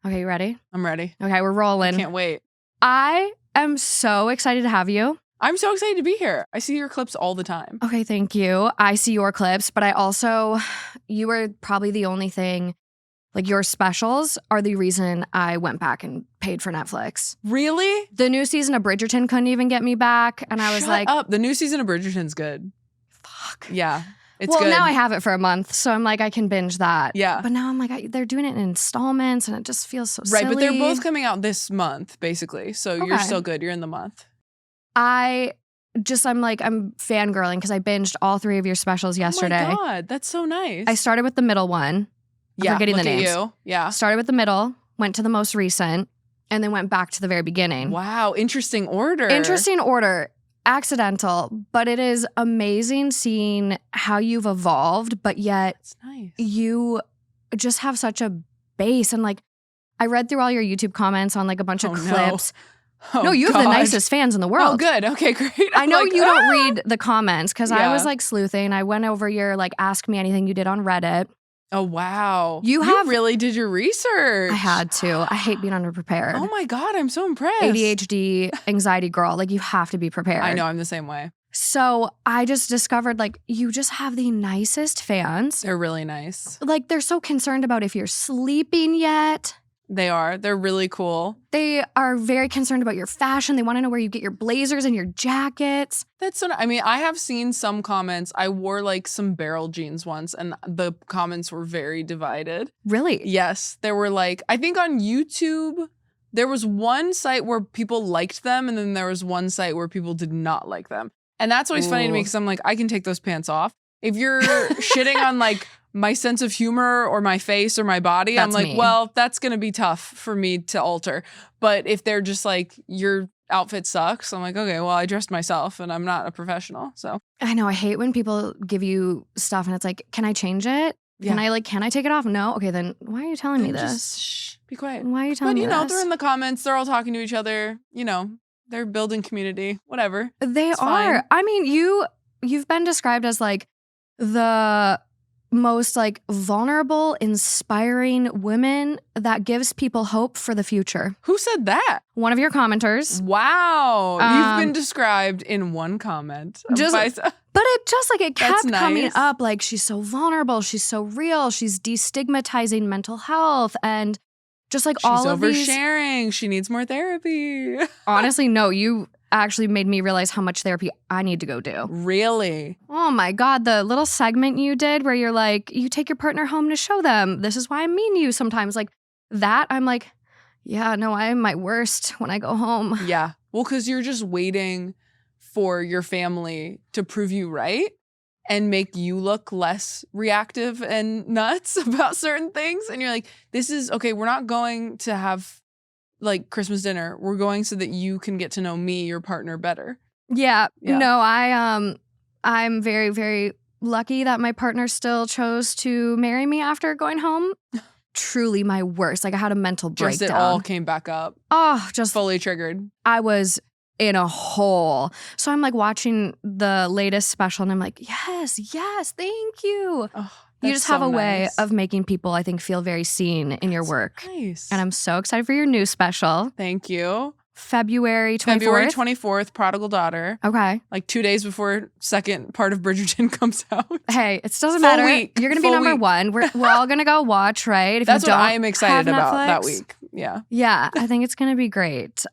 Okay, you ready? I'm ready. Okay, we're rolling. Can't wait. I am so excited to have you. I'm so excited to be here. I see your clips all the time. Okay, thank you. I see your clips, but I also, you were probably the only thing, like your specials are the reason I went back and paid for Netflix. Really? The new season of Bridgerton couldn't even get me back. And I was Shut like, up. The new season of Bridgerton's good. fuck. Yeah, it's well, good. now I have it for a month, so I'm like, I can binge that. Yeah. But now I'm like, they're doing it in installments and it just feels so silly. Right, but they're both coming out this month, basically. So you're Okay. still good. You're in the month. I'm fangirling because I binged all 3 of your specials yesterday. Oh my God, that's so nice. I started with the middle one. I'm forgetting the names. You. Yeah. Started with the middle, went to the most recent, and then went back to the very beginning. Wow, interesting order. Interesting order. Accidental, but it is amazing seeing how you've evolved, but yet That's nice. you just have such a base. And like, I read through all your YouTube comments on like a bunch of clips. No, you have the nicest fans in the world. Oh, good. Okay, great. I know you don't read the comments because I was like sleuthing. I went over your like Ask Me Anything you did on Reddit. Oh, wow. You really did your research. I had to. I hate being underprepared. Oh my God, I'm so impressed. ADHD, anxiety girl. Like you have to be prepared. I know, I'm the same way. So I just discovered like you just have the nicest fans. They're really nice. Like they're so concerned about if you're sleeping yet. They are. They're really cool. They are very concerned about your fashion. They want to know where you get your blazers and your jackets. That's so. I mean, I have seen some comments. I wore like some barrel jeans once, and the comments were very divided. Really? Yes, there were like I think on YouTube there was one site where people liked them, and then there was one site where people did not like them. And that's always funny to me because I'm like, I can take those pants off. If you're shitting on like my sense of humor or my face or my body, I'm like, well, that's going to be tough for me to alter. But if they're just like, your outfit sucks, I'm like, okay, well, I dressed myself and I'm not a professional. So I know. I hate when people give you stuff and it's like, can I change it? Yeah. Can I take it off? No. Okay, then why are you telling me this? Just, shh, be quiet. Why are you telling me this? But you know, they're in the comments. They're all talking to each other. You know, they're building community. Whatever. They It's are. fine. I mean, you've been described as like the most like vulnerable, inspiring women that gives people hope for the future. Who said that? One of your commenters. Wow. You've been described in one comment. But it just like it kept coming nice. up like she's so vulnerable, she's so real, she's destigmatizing mental health and just like She's all of these. She's oversharing. She needs more therapy. Honestly, no, you actually made me realize how much therapy I need to go do. Really? Oh my God, the little segment you did where you're like, you take your partner home to show them, this is why I'm mean to you sometimes. Like that, I'm like, yeah, no, I am my worst when I go home. Yeah. Well, because you're just waiting for your family to prove you right and make you look less reactive and nuts about certain things. And you're like, this is, okay, we're not going to have like Christmas dinner. We're going so that you can get to know me, your partner, better. Yeah. No, I'm very, very lucky that my partner still chose to marry me after going home. Truly my worst. Like I had a mental breakdown. Just it all came back up. Oh, just fully triggered. I was in a hole. So I'm like watching the latest special and I'm like, yes, thank you. Oh, you just have a way of making people, I think, feel very seen in your work. Nice. And I'm so excited for your new special. Thank you. February 24th? February 24th, Prodigal Daughter. Okay. Like 2 days before second part of Bridgerton comes out. Hey, it doesn't matter. Week. You're going to be number one. We're all going to go watch, right? If That's you what don't I am excited about Netflix, that week. Yeah. Yeah, I think it's going to be great.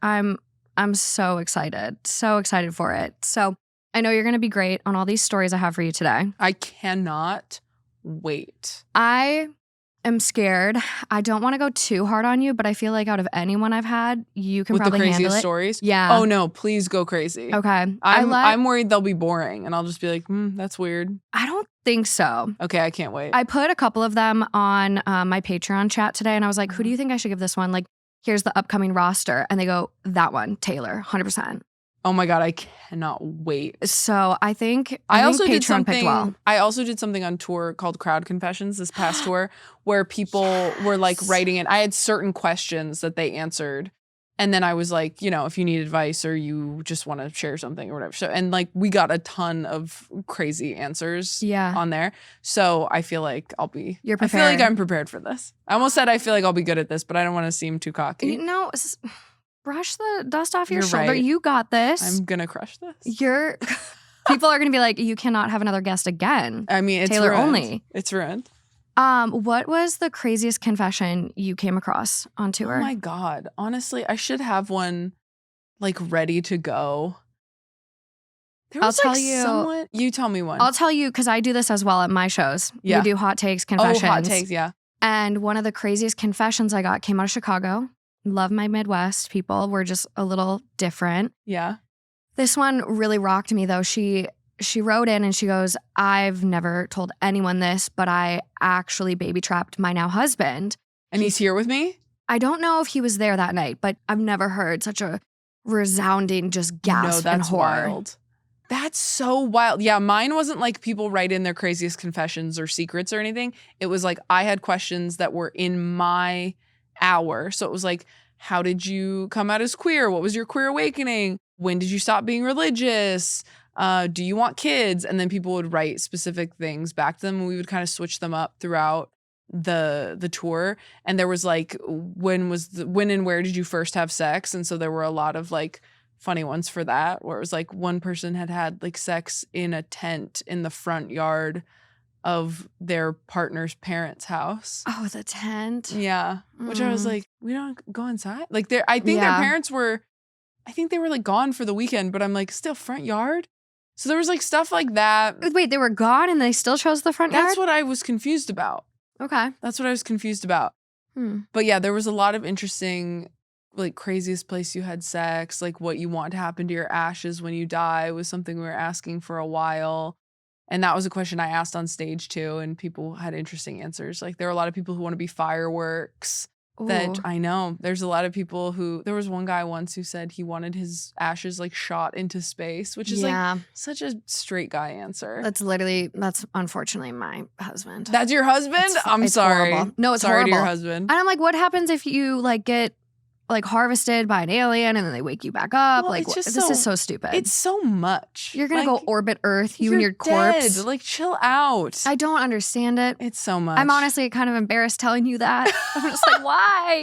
I'm so excited. So excited for it. So I know you're going to be great on all these stories I have for you today. I cannot wait. I am scared. I don't want to go too hard on you, but I feel like out of anyone I've had, you can probably handle it. With the craziest stories? Yeah. Oh no, please go crazy. Okay. I'm worried they'll be boring and I'll just be like, that's weird. I don't think so. Okay, I can't wait. I put a couple of them on my Patreon chat today and I was like, who do you think I should give this one? Like, here's the upcoming roster. And they go, that one, Taylor, 100%. Oh my God, I cannot wait. So I think I also Patreon did something. picked well. I also did something on tour called Crowd Confessions this past tour, where people were like writing in. I had certain questions that they answered And then I was like, you know, if you need advice or you just want to share something or whatever. So, and like we got a ton of crazy answers on there. So I feel like You're prepared. I feel like I'm prepared for this. I almost said I feel like I'll be good at this, but I don't want to seem too cocky. You know, brush the dust off your You're shoulder. right. You got this. I'm going to crush this. People are going to be like, you cannot have another guest again. I mean, it's Taylor ruined. only. It's ruined. What was the craziest confession you came across on tour? Oh my God. Honestly, I should have one like ready to go. I'll tell you. You tell me one. I'll tell you because I do this as well at my shows. Yeah. We do hot takes, confessions. Oh, hot takes, yeah. And one of the craziest confessions I got came out of Chicago. Love my Midwest people. We're just a little different. Yeah. This one really rocked me though. She wrote in and she goes, I've never told anyone this, but I actually baby trapped my now husband. And he's here with me? I don't know if he was there that night, but I've never heard such a resounding just gasp and horror. Wild. That's so wild. Yeah, mine wasn't like people write in their craziest confessions or secrets or anything. It was like I had questions that were in my hour. So it was like, how did you come out as queer? What was your queer awakening? When did you stop being religious? Do you want kids? And then people would write specific things back to them, and we would kind of switch them up throughout the tour. And there was like, when and where did you first have sex? And so there were a lot of like funny ones for that, where it was like one person had like sex in a tent in the front yard of their partner's parents' house. Oh, the tent. Yeah. Which I was like, we don't go inside. Like I think their parents were, I think they were like gone for the weekend, but I'm like, still front yard? So there was like stuff like that. Wait, they were gone and they still chose the front yard? That's what I was confused about. Okay. That's what I was confused about. But yeah, there was a lot of interesting, like craziest place you had sex, like what you want to happen to your ashes when you die was something we were asking for a while. And that was a question I asked on stage too, and people had interesting answers. Like there are a lot of people who want to be fireworks. That I know. There's a lot of people who, there was one guy once who said he wanted his ashes like shot into space, which is like such a straight guy answer. That's unfortunately my husband. That's your husband? I'm sorry. Horrible. No, it's sorry horrible. to your husband. And I'm like, what happens if you like get like harvested by an alien and then they wake you back up? Well, like this is so stupid. It's so much. You're gonna go orbit Earth, you and your dead. corpse. Like chill out. I don't understand it. It's so much. I'm honestly kind of embarrassed telling you that. I'm just like, why?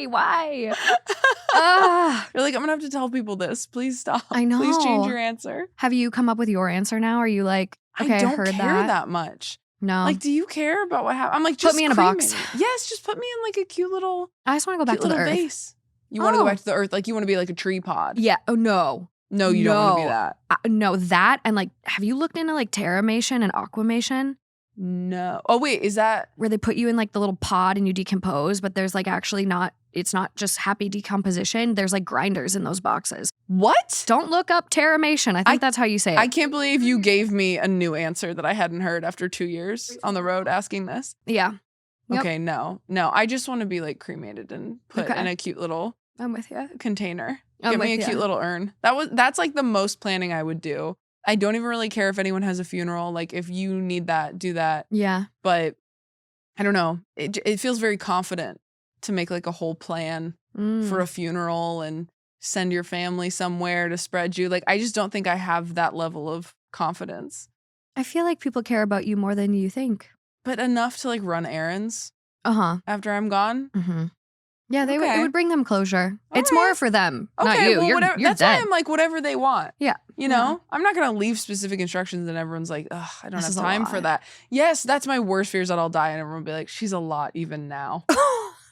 You're like, I'm gonna have to tell people this. Please stop. I know. Please change your answer. Have you come up with your answer now? Are you like, okay, I don't heard care that much. No. Like, do you care about what happened? I'm like, just put me in a box. Yes, just put me in like a cute little. I just want to go back to the Earth. Vase. You want to go back to the Earth? Like you want to be like a tree pod? Yeah. Oh no. No, you don't want to be that. No, that and like, have you looked into like Terramation and Aquamation? No. Oh wait, is that where they put you in like the little pod and you decompose? But there's like actually not. It's not just happy decomposition. There's like grinders in those boxes. What? Don't look up Terramation. I think that's how you say it. I can't believe you gave me a new answer that I hadn't heard after 2 years on the road asking this. Yeah. Yep. Okay. No. I just want to be like cremated and put in a cute little. I'm with you. Container. Give me a cute little urn. That's like the most planning I would do. I don't even really care if anyone has a funeral. Like if you need that, do that. Yeah. But I don't know. It feels very confident to make like a whole plan for a funeral and send your family somewhere to spread you. Like I just don't think I have that level of confidence. I feel like people care about you more than you think. But enough to like run errands. After I'm gone. Mm-hmm. Yeah, it would bring them closure. It's more for them, not okay, you. Well, you're that's dead. why I'm like, whatever they want. Yeah. You know? I'm not going to leave specific instructions and everyone's like, ugh, I don't have time for that. Yes, that's my worst fear is that I'll die and everyone will be like, she's a lot even now.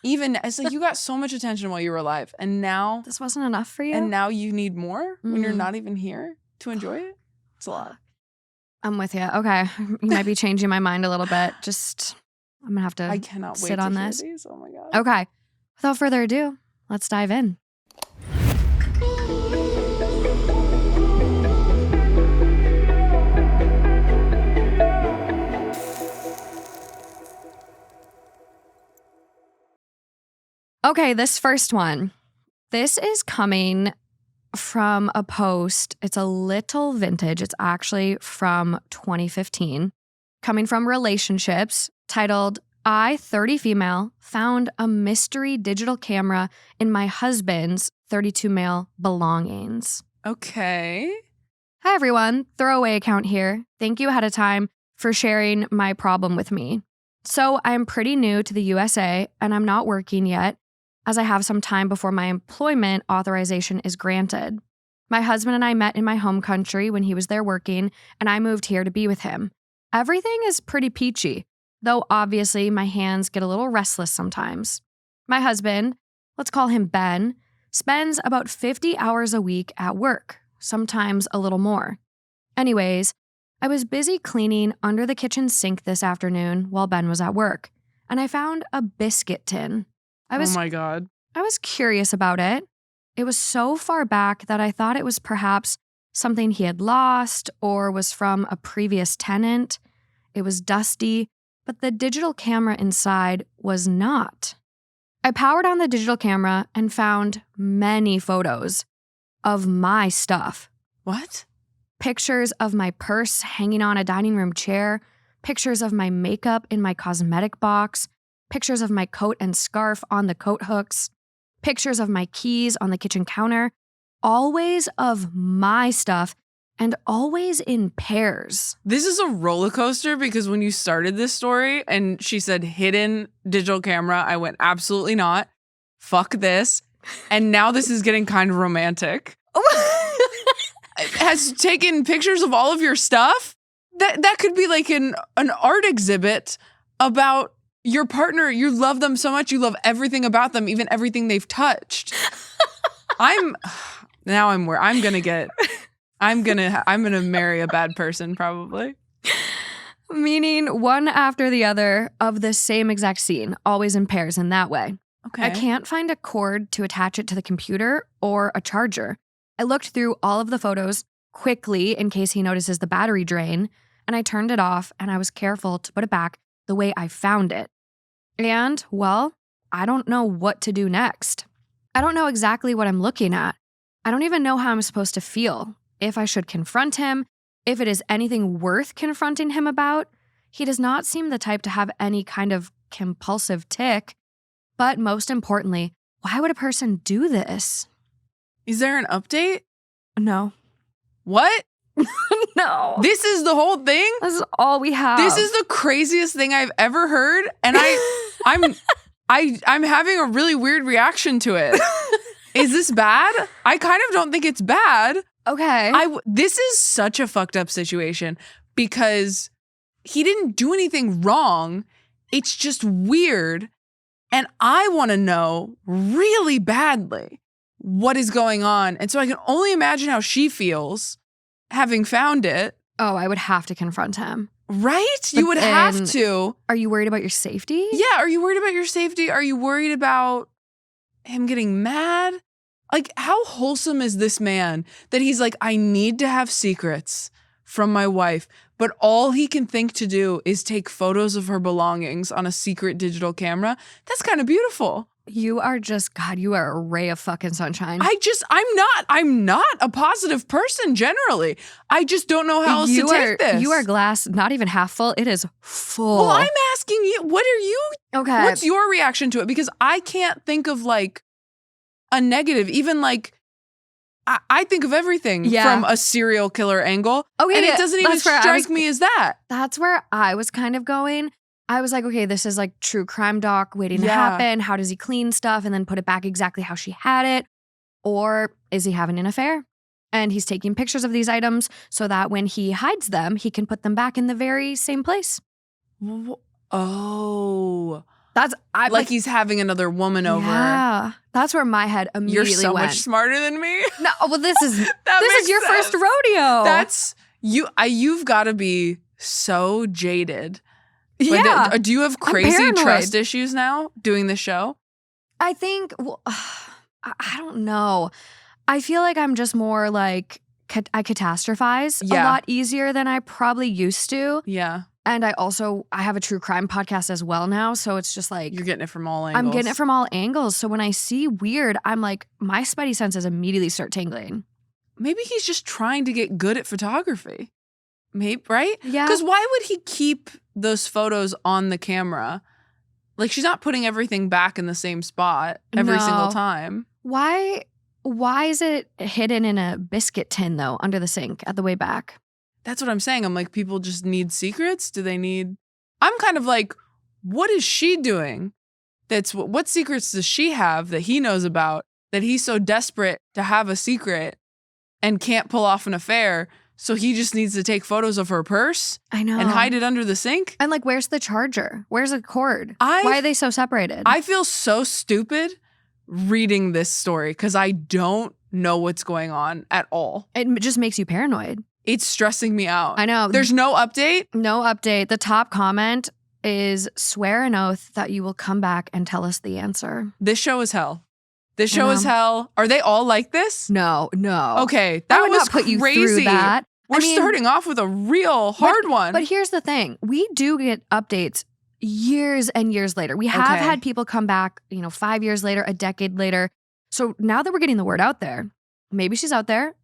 It's like, you got so much attention while you were alive. And now. This wasn't enough for you? And now you need more when you're not even here to enjoy it? It's a lot. I'm with you. Okay. You might be changing my mind a little bit. I'm going to have to I cannot wait sit to on hear this. These. Oh my God. Okay. Without further ado, let's dive in. Okay, this first one. This is coming from a post. It's a little vintage. It's actually from 2015. Coming from Relationships, titled, I, 30 female, found a mystery digital camera in my husband's 32 male belongings. Okay. Hi, everyone. Throwaway account here. Thank you ahead of time for sharing my problem with me. So I'm pretty new to the USA and I'm not working yet, as I have some time before my employment authorization is granted. My husband and I met in my home country when he was there working, and I moved here to be with him. Everything is pretty peachy, though obviously my hands get a little restless sometimes. My husband, let's call him Ben, spends about 50 hours a week at work, sometimes a little more. Anyways, I was busy cleaning under the kitchen sink this afternoon while Ben was at work, and I found a biscuit tin. Oh my God. I was curious about it. It was so far back that I thought it was perhaps something he had lost or was from a previous tenant. It was dusty, but the digital camera inside was not. I powered on the digital camera and found many photos of my stuff. What? Pictures of my purse hanging on a dining room chair, pictures of my makeup in my cosmetic box, pictures of my coat and scarf on the coat hooks, pictures of my keys on the kitchen counter, always of my stuff and always in pairs. This is a roller coaster because when you started this story and she said hidden digital camera, I went, absolutely not. Fuck this. And now this is getting kind of romantic. Has taken pictures of all of your stuff? That could be like an art exhibit about your partner. You love them so much. You love everything about them, even everything they've touched. I'm gonna marry a bad person probably. Meaning one after the other of the same exact scene, always in pairs in that way. Okay. I can't find a cord to attach it to the computer or a charger. I looked through all of the photos quickly in case he notices the battery drain, and I turned it off and I was careful to put it back the way I found it. And, well, I don't know what to do next. I don't know exactly what I'm looking at. I don't even know how I'm supposed to feel, if I should confront him, if it is anything worth confronting him about. He does not seem the type to have any kind of compulsive tic. But most importantly, why would a person do this? Is there an update? No. What? No. This is the whole thing? This is all we have. This is the craziest thing I've ever heard, and I'm having a really weird reaction to it. Is this bad? I kind of don't think it's bad. Okay. This is such a fucked up situation because he didn't do anything wrong. It's just weird. And I want to know really badly what is going on. And so I can only imagine how she feels having found it. Oh, I would have to confront him. Right? You would have to. Are you worried about your safety? Yeah. Are you worried about your safety? Are you worried about him getting mad? Like, how wholesome is this man that he's like, I need to have secrets from my wife, but all he can think to do is take photos of her belongings on a secret digital camera? That's kind of beautiful. You are just, God, you are a ray of fucking sunshine. I'm not a positive person generally. I just don't know how else to take this. You are glass, not even half full. It is full. Well, I'm asking you, Okay. What's your reaction to it? Because I can't think of like a negative, even like, I think of everything from a serial killer angle. Okay, and it doesn't even strike me as that. That's where I was kind of going. I was like, okay, this is like true crime doc waiting to happen. How does he clean stuff and then put it back exactly how she had it? Or is he having an affair? And he's taking pictures of these items so that when he hides them, he can put them back in the very same place. Oh. That's like he's having another woman over. Yeah. That's where my head immediately went. You're so much smarter than me. No, well, this is your first rodeo. That's you've got to be so jaded. Yeah. Do you have crazy trust issues now doing the show? I think, well, I don't know. I feel like I'm just more like, I catastrophize a lot easier than I probably used to. Yeah. And I have a true crime podcast as well now. So it's just like, you're getting it from all angles. I'm getting it from all angles. So when I see weird, I'm like, my spidey senses immediately start tingling. Maybe he's just trying to get good at photography. Maybe, right? Yeah. Because why would he keep those photos on the camera Like, she's not putting everything back in the same spot every single time. Why is it hidden in a biscuit tin, though, under the sink at the way back? That's what I'm saying. I'm like, people just need secrets? Do they need... I'm kind of like, what is she doing? What secrets does she have that he knows about that he's so desperate to have a secret and can't pull off an affair? So he just needs to take photos of her purse I know. and hide it under the sink? And like, where's the charger? Where's the cord? Why are they so separated? I feel so stupid reading this story because I don't know what's going on at all. It just makes you paranoid. It's stressing me out. I know. There's no update? No update. The top comment is, swear an oath that you will come back and tell us the answer. This show is hell. This show is hell. Are they all like this? No. Okay, that I would was not put you crazy. through that. We're starting off with a real hard one. But here's the thing. We do get updates years and years later. We have had people come back, 5 years later, a decade later. So now that we're getting the word out there, maybe she's out there.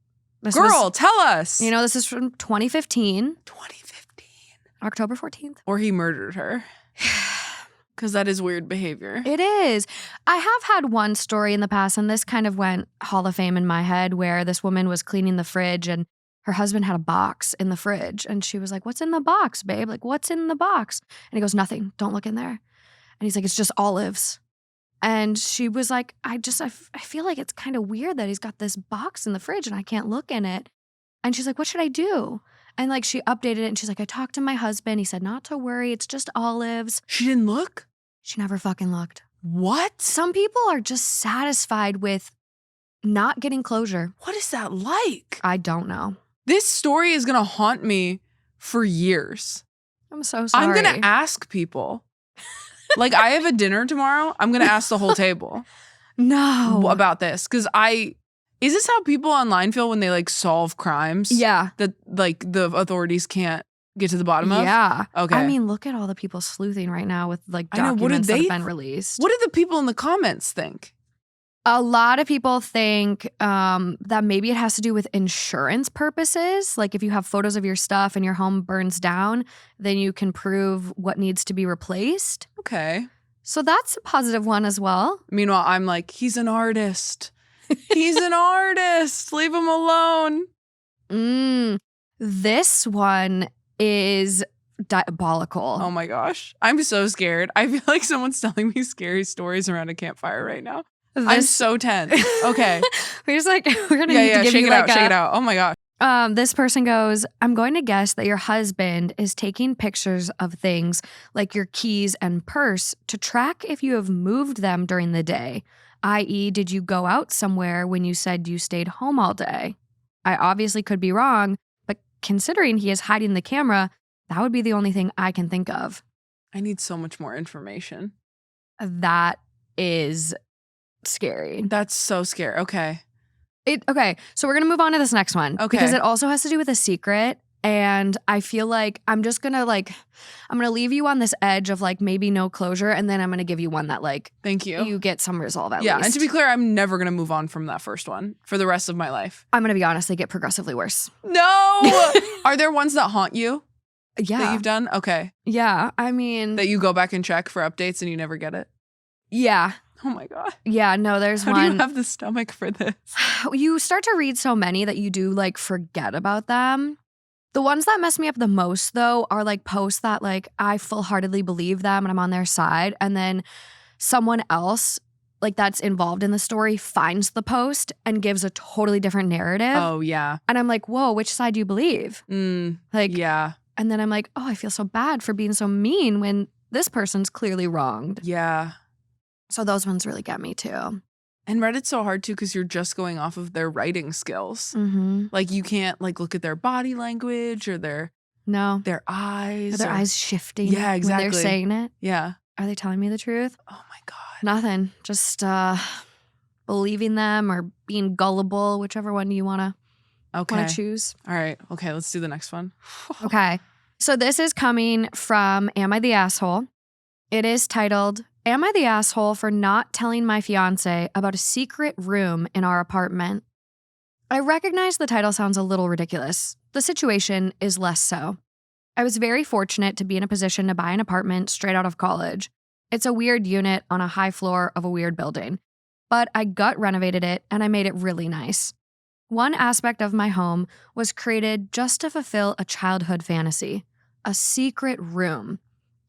Girl, tell us. This is from 2015. 2015. October 14th. Or he murdered her. Because that is weird behavior. It is. I have had one story in the past, and this kind of went Hall of Fame in my head, where this woman was cleaning the fridge and her husband had a box in the fridge. And she was like, "What's in the box, babe? Like, what's in the box?" And he goes, "Nothing. Don't look in there." And he's like, "It's just olives." And she was like, I feel like it's kind of weird that he's got this box in the fridge and I can't look in it. And she's like, "What should I do?" And like, she updated it and she's like, "I talked to my husband. He said not to worry. It's just olives." She didn't look? She never fucking looked. What? Some people are just satisfied with not getting closure. What is that like? I don't know. This story is going to haunt me for years. I'm so sorry. I'm going to ask people. Like, I have a dinner tomorrow. I'm going to ask the whole table. No. About this. Because is this how people online feel when they like solve crimes? Yeah. That like the authorities can't get to the bottom of? Yeah. Okay. I mean, look at all the people sleuthing right now with like documents that have been released. What did the people in the comments think? A lot of people think that maybe it has to do with insurance purposes. Like if you have photos of your stuff and your home burns down, then you can prove what needs to be replaced. Okay. So that's a positive one as well. Meanwhile, I'm like, he's an artist. He's an artist. Leave him alone. This one is diabolical. Oh my gosh. I'm so scared. I feel like someone's telling me scary stories around a campfire right now. I'm so tense. Okay. We're going to need to give shake you it like out, shake it out. Oh my gosh. This person goes, "I'm going to guess that your husband is taking pictures of things like your keys and purse to track if you have moved them during the day, i.e., did you go out somewhere when you said you stayed home all day? I obviously could be wrong, but considering he is hiding the camera, that would be the only thing I can think of." I need so much more information. That is scary. That's so scary. Okay. Okay, so we're going to move on to this next one. Okay. Because it also has to do with a secret. And I feel like I'm just going to I'm going to leave you on this edge of like maybe no closure. And then I'm going to give you one that like, thank you. You get some resolve at least. Yeah. And to be clear, I'm never going to move on from that first one for the rest of my life. I'm going to be honest, they get progressively worse. No. Are there ones that haunt you? Yeah. That you've done? Okay. Yeah. I mean. That you go back and check for updates and you never get it? Yeah. Oh my God. Yeah, no, there's How one. do you have the stomach for this? You start to read so many that you do like forget about them. The ones that mess me up the most though are like posts that like I full-heartedly believe them and I'm on their side. And then someone else like that's involved in the story finds the post and gives a totally different narrative. Oh yeah. And I'm like, whoa, which side do you believe? Like, yeah. And then I'm like, oh, I feel so bad for being so mean when this person's clearly wronged. Yeah. So those ones really get me too. And Reddit's so hard too because you're just going off of their writing skills. Mm-hmm. Like you can't like look at their body language or their eyes. Are their eyes shifting? Yeah, exactly. When they're saying it? Yeah. Are they telling me the truth? Oh my God. Nothing. Just believing them or being gullible, whichever one you want to choose. All right. Okay, let's do the next one. Okay. So this is coming from Am I the Asshole? It is titled, "Am I the asshole for not telling my fiancé about a secret room in our apartment?" I recognize the title sounds a little ridiculous. The situation is less so. I was very fortunate to be in a position to buy an apartment straight out of college. It's a weird unit on a high floor of a weird building, but I gut renovated it and I made it really nice. One aspect of my home was created just to fulfill a childhood fantasy, a secret room.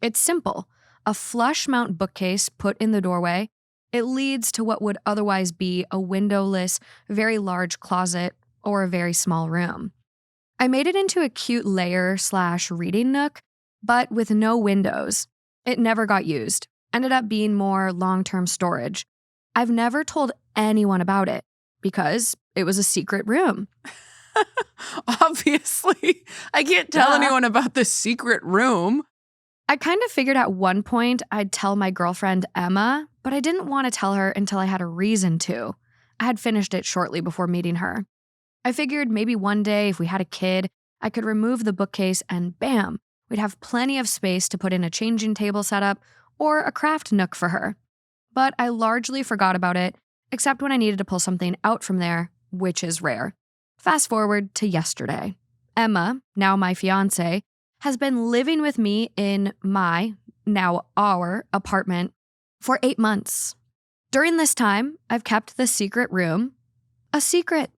It's simple, a flush mount bookcase put in the doorway. It leads to what would otherwise be a windowless, very large closet or a very small room. I made it into a cute lair/reading nook, but with no windows. It never got used, ended up being more long-term storage. I've never told anyone about it because it was a secret room. Obviously, I can't tell anyone about this secret room. I kind of figured at one point I'd tell my girlfriend Emma, but I didn't want to tell her until I had a reason to. I had finished it shortly before meeting her. I figured maybe one day if we had a kid, I could remove the bookcase and bam, we'd have plenty of space to put in a changing table setup or a craft nook for her. But I largely forgot about it, except when I needed to pull something out from there, which is rare. Fast forward to yesterday. Emma, now my fiancé, has been living with me in my, now our, apartment for 8 months. During this time, I've kept the secret room a secret.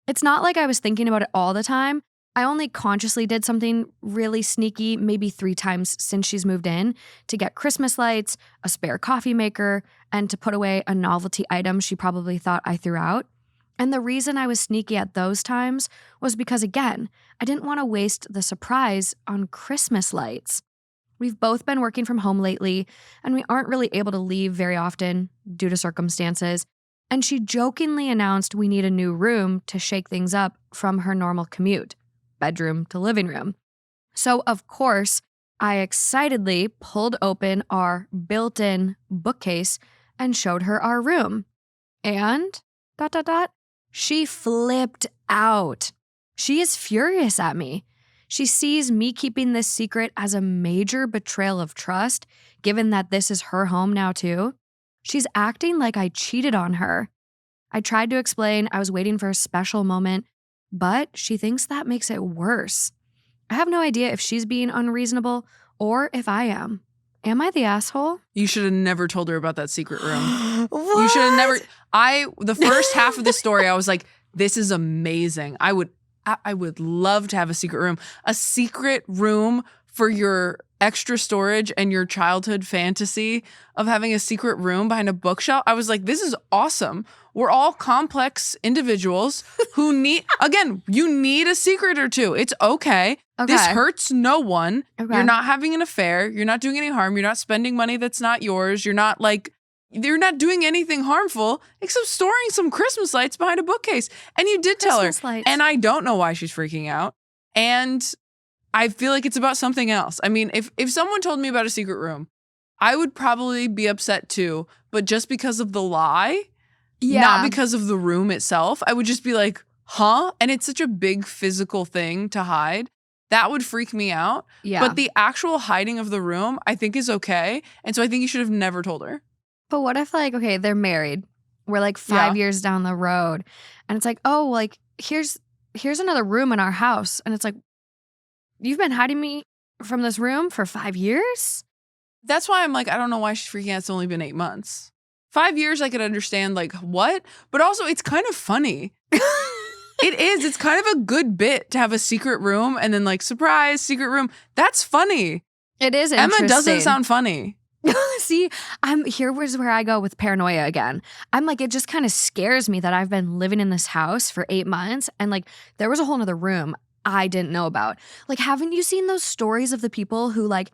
It's not like I was thinking about it all the time. I only consciously did something really sneaky maybe 3 times since she's moved in to get Christmas lights, a spare coffee maker, and to put away a novelty item she probably thought I threw out. And the reason I was sneaky at those times was because, again, I didn't want to waste the surprise on Christmas lights. We've both been working from home lately, and we aren't really able to leave very often due to circumstances. And she jokingly announced we need a new room to shake things up from her normal commute, bedroom to living room. So, of course, I excitedly pulled open our built-in bookcase and showed her our room. And ... she flipped out. She is furious at me. She sees me keeping this secret as a major betrayal of trust, given that this is her home now too. She's acting like I cheated on her. I tried to explain I was waiting for a special moment, but she thinks that makes it worse. I have no idea if she's being unreasonable or if I am. Am I the asshole? You should have never told her about that secret room. What? You should have never. The first half of the story, I was like, this is amazing. I would love to have a secret room. A secret room for your extra storage and your childhood fantasy of having a secret room behind a bookshelf. I was like, this is awesome. We're all complex individuals who need, again, you need a secret or two. It's okay. This hurts no one. Okay. You're not having an affair. You're not doing any harm. You're not spending money that's not yours. You're not doing anything harmful except storing some Christmas lights behind a bookcase. And you did tell her. Christmas lights. And I don't know why she's freaking out. And I feel like it's about something else. I mean, if someone told me about a secret room, I would probably be upset too. But just because of the lie, not because of the room itself, I would just be like, huh? And it's such a big physical thing to hide. That would freak me out. Yeah. But the actual hiding of the room, I think is okay. And so I think you should have never told her. But what if, like, okay, they're married. We're like 5 years down the road. And it's like, oh, like, here's another room in our house. And it's like, you've been hiding me from this room for 5 years? That's why I'm like, I don't know why she's freaking out. It's only been 8 months. 5 years, I could understand, like, what? But also, it's kind of funny. It is. It's kind of a good bit to have a secret room and then, like, surprise, secret room. That's funny. It is interesting. Emma doesn't sound funny. See, here's where I go with paranoia again. I'm like, it just kind of scares me that I've been living in this house for 8 months and, like, there was a whole nother room I didn't know about. Like, haven't you seen those stories of the people who, like,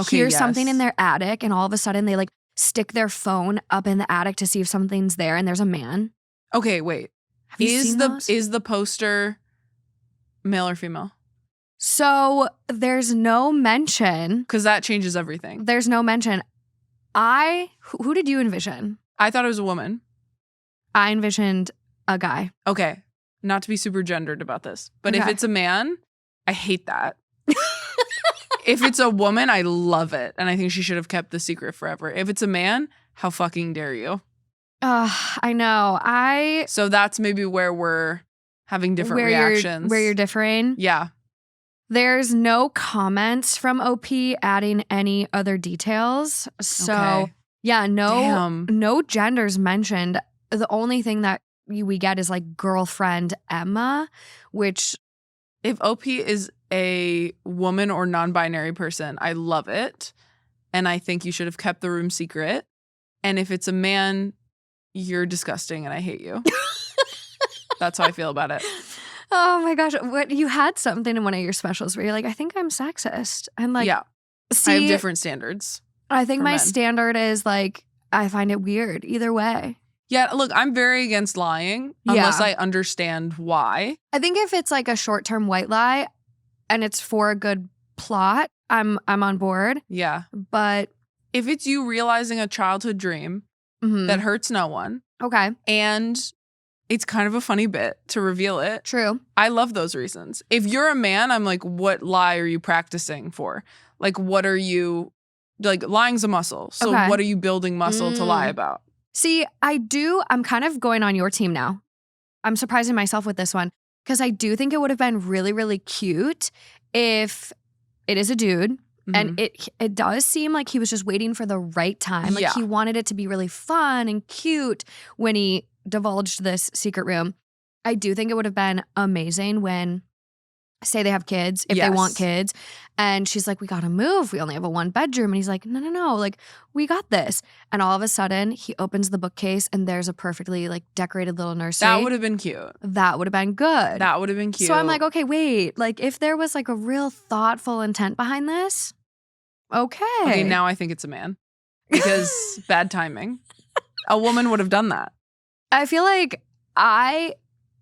hear something in their attic and all of a sudden they, like, stick their phone up in the attic to see if something's there and there's a man? Okay, wait. Have you seen those? Is the poster male or female? So there's no mention. Because that changes everything. There's no mention. Who did you envision? I thought it was a woman. I envisioned a guy. Okay. Not to be super gendered about this, but if it's a man, I hate that. If it's a woman, I love it. And I think she should have kept the secret forever. If it's a man, how fucking dare you? I know. So that's maybe where we're having different reactions. Where you're differing? Yeah. There's no comments from OP adding any other details. So, Okay. yeah, Damn. no genders mentioned. The only thing that we get is like girlfriend Emma, which If OP is a woman or non-binary person, I love it. And I think you should have kept the room secret. And if it's a man, you're disgusting and I hate you. That's how I feel about it. oh my gosh, what you had something in one of your specials where you're like, I think I'm sexist. And like, yeah, see, I have different standards. I think for my men. standard is like, I find it weird either way. Yeah, look, I'm very against lying unless I understand why. I think if it's like a short-term white lie and it's for a good plot, I'm on board. Yeah. But If it's you realizing a childhood dream that hurts no one okay, and it's kind of a funny bit to reveal it, true. I love those reasons. If you're a man, I'm like, what lie are you practicing for? Like, what are you, like, lying's a muscle. So Okay. what are you building muscle to lie about? See, I'm kind of going on your team now. I'm surprising myself with this one because I do think it would have been really, really cute if it is a dude. And it does seem like he was just waiting for the right time. Like he wanted it to be really fun and cute when he divulged this secret room. I do think it would have been amazing when, say they have kids, if they want kids, and she's like, we gotta move. We only have a 1 bedroom. And he's like, no, like we got this. And all of a sudden he opens the bookcase and there's a perfectly like decorated little nursery. That would have been cute. That would have been good. That would have been cute. So I'm like, okay, wait, like if there was like a real thoughtful intent behind this, okay. Okay, now I think it's a man because bad timing. A woman would have done that. I feel like I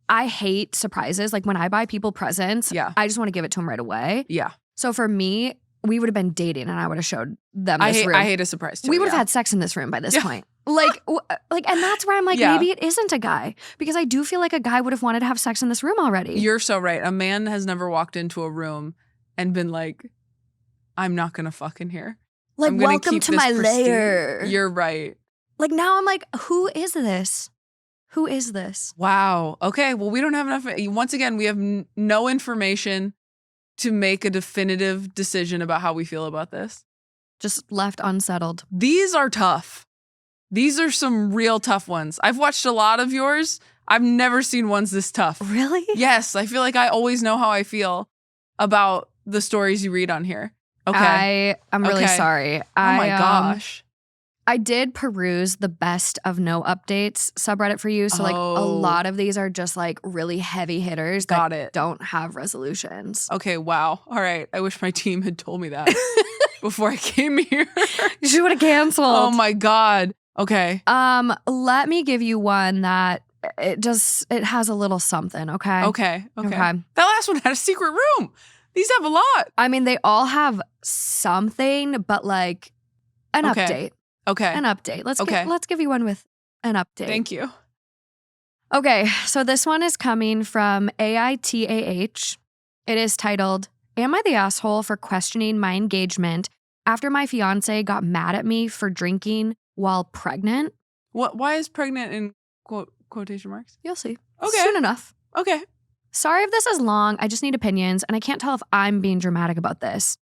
hate surprises. Like when I buy people presents, I just want to give it to them right away. Yeah. So for me, we would have been dating and I would have showed them this room. I hate a surprise too. We would have had sex in this room by this point. Like, and that's where I'm like, maybe it isn't a guy because I do feel like a guy would have wanted to have sex in this room already. You're so right. A man has never walked into a room and been like, I'm not going to fuck in here. Like, I'm gonna welcome keep to this my pristine. lair. You're right. Like now I'm like, who is this? Who is this? Wow. Okay. Well, we don't have enough. Once again, we have no information to make a definitive decision about how we feel about this. Just left unsettled. These are tough. These are some real tough ones. I've watched a lot of yours. I've never seen ones this tough. Really? Yes. I feel like I always know how I feel about the stories you read on here. Okay. I'm really sorry. Oh my gosh. I did peruse the best of no updates subreddit for you. So like a lot of these are just like really heavy hitters that don't have resolutions. Okay, wow. All right. I wish my team had told me that before I came here. You should have canceled. Oh my God. Okay. Let me give you one that it has a little something, okay? Okay. That last one had a secret room. These have a lot. I mean, they all have something, but like an update. Okay. An update. Let's give you one with an update. Thank you. Okay, so this one is coming from AITAH. It is titled, Am I the asshole for questioning my engagement after my fiance got mad at me for drinking while pregnant? Why is pregnant in quotation marks? You'll see. Okay. Soon enough. Okay. Sorry if this is long. I just need opinions, and I can't tell if I'm being dramatic about this.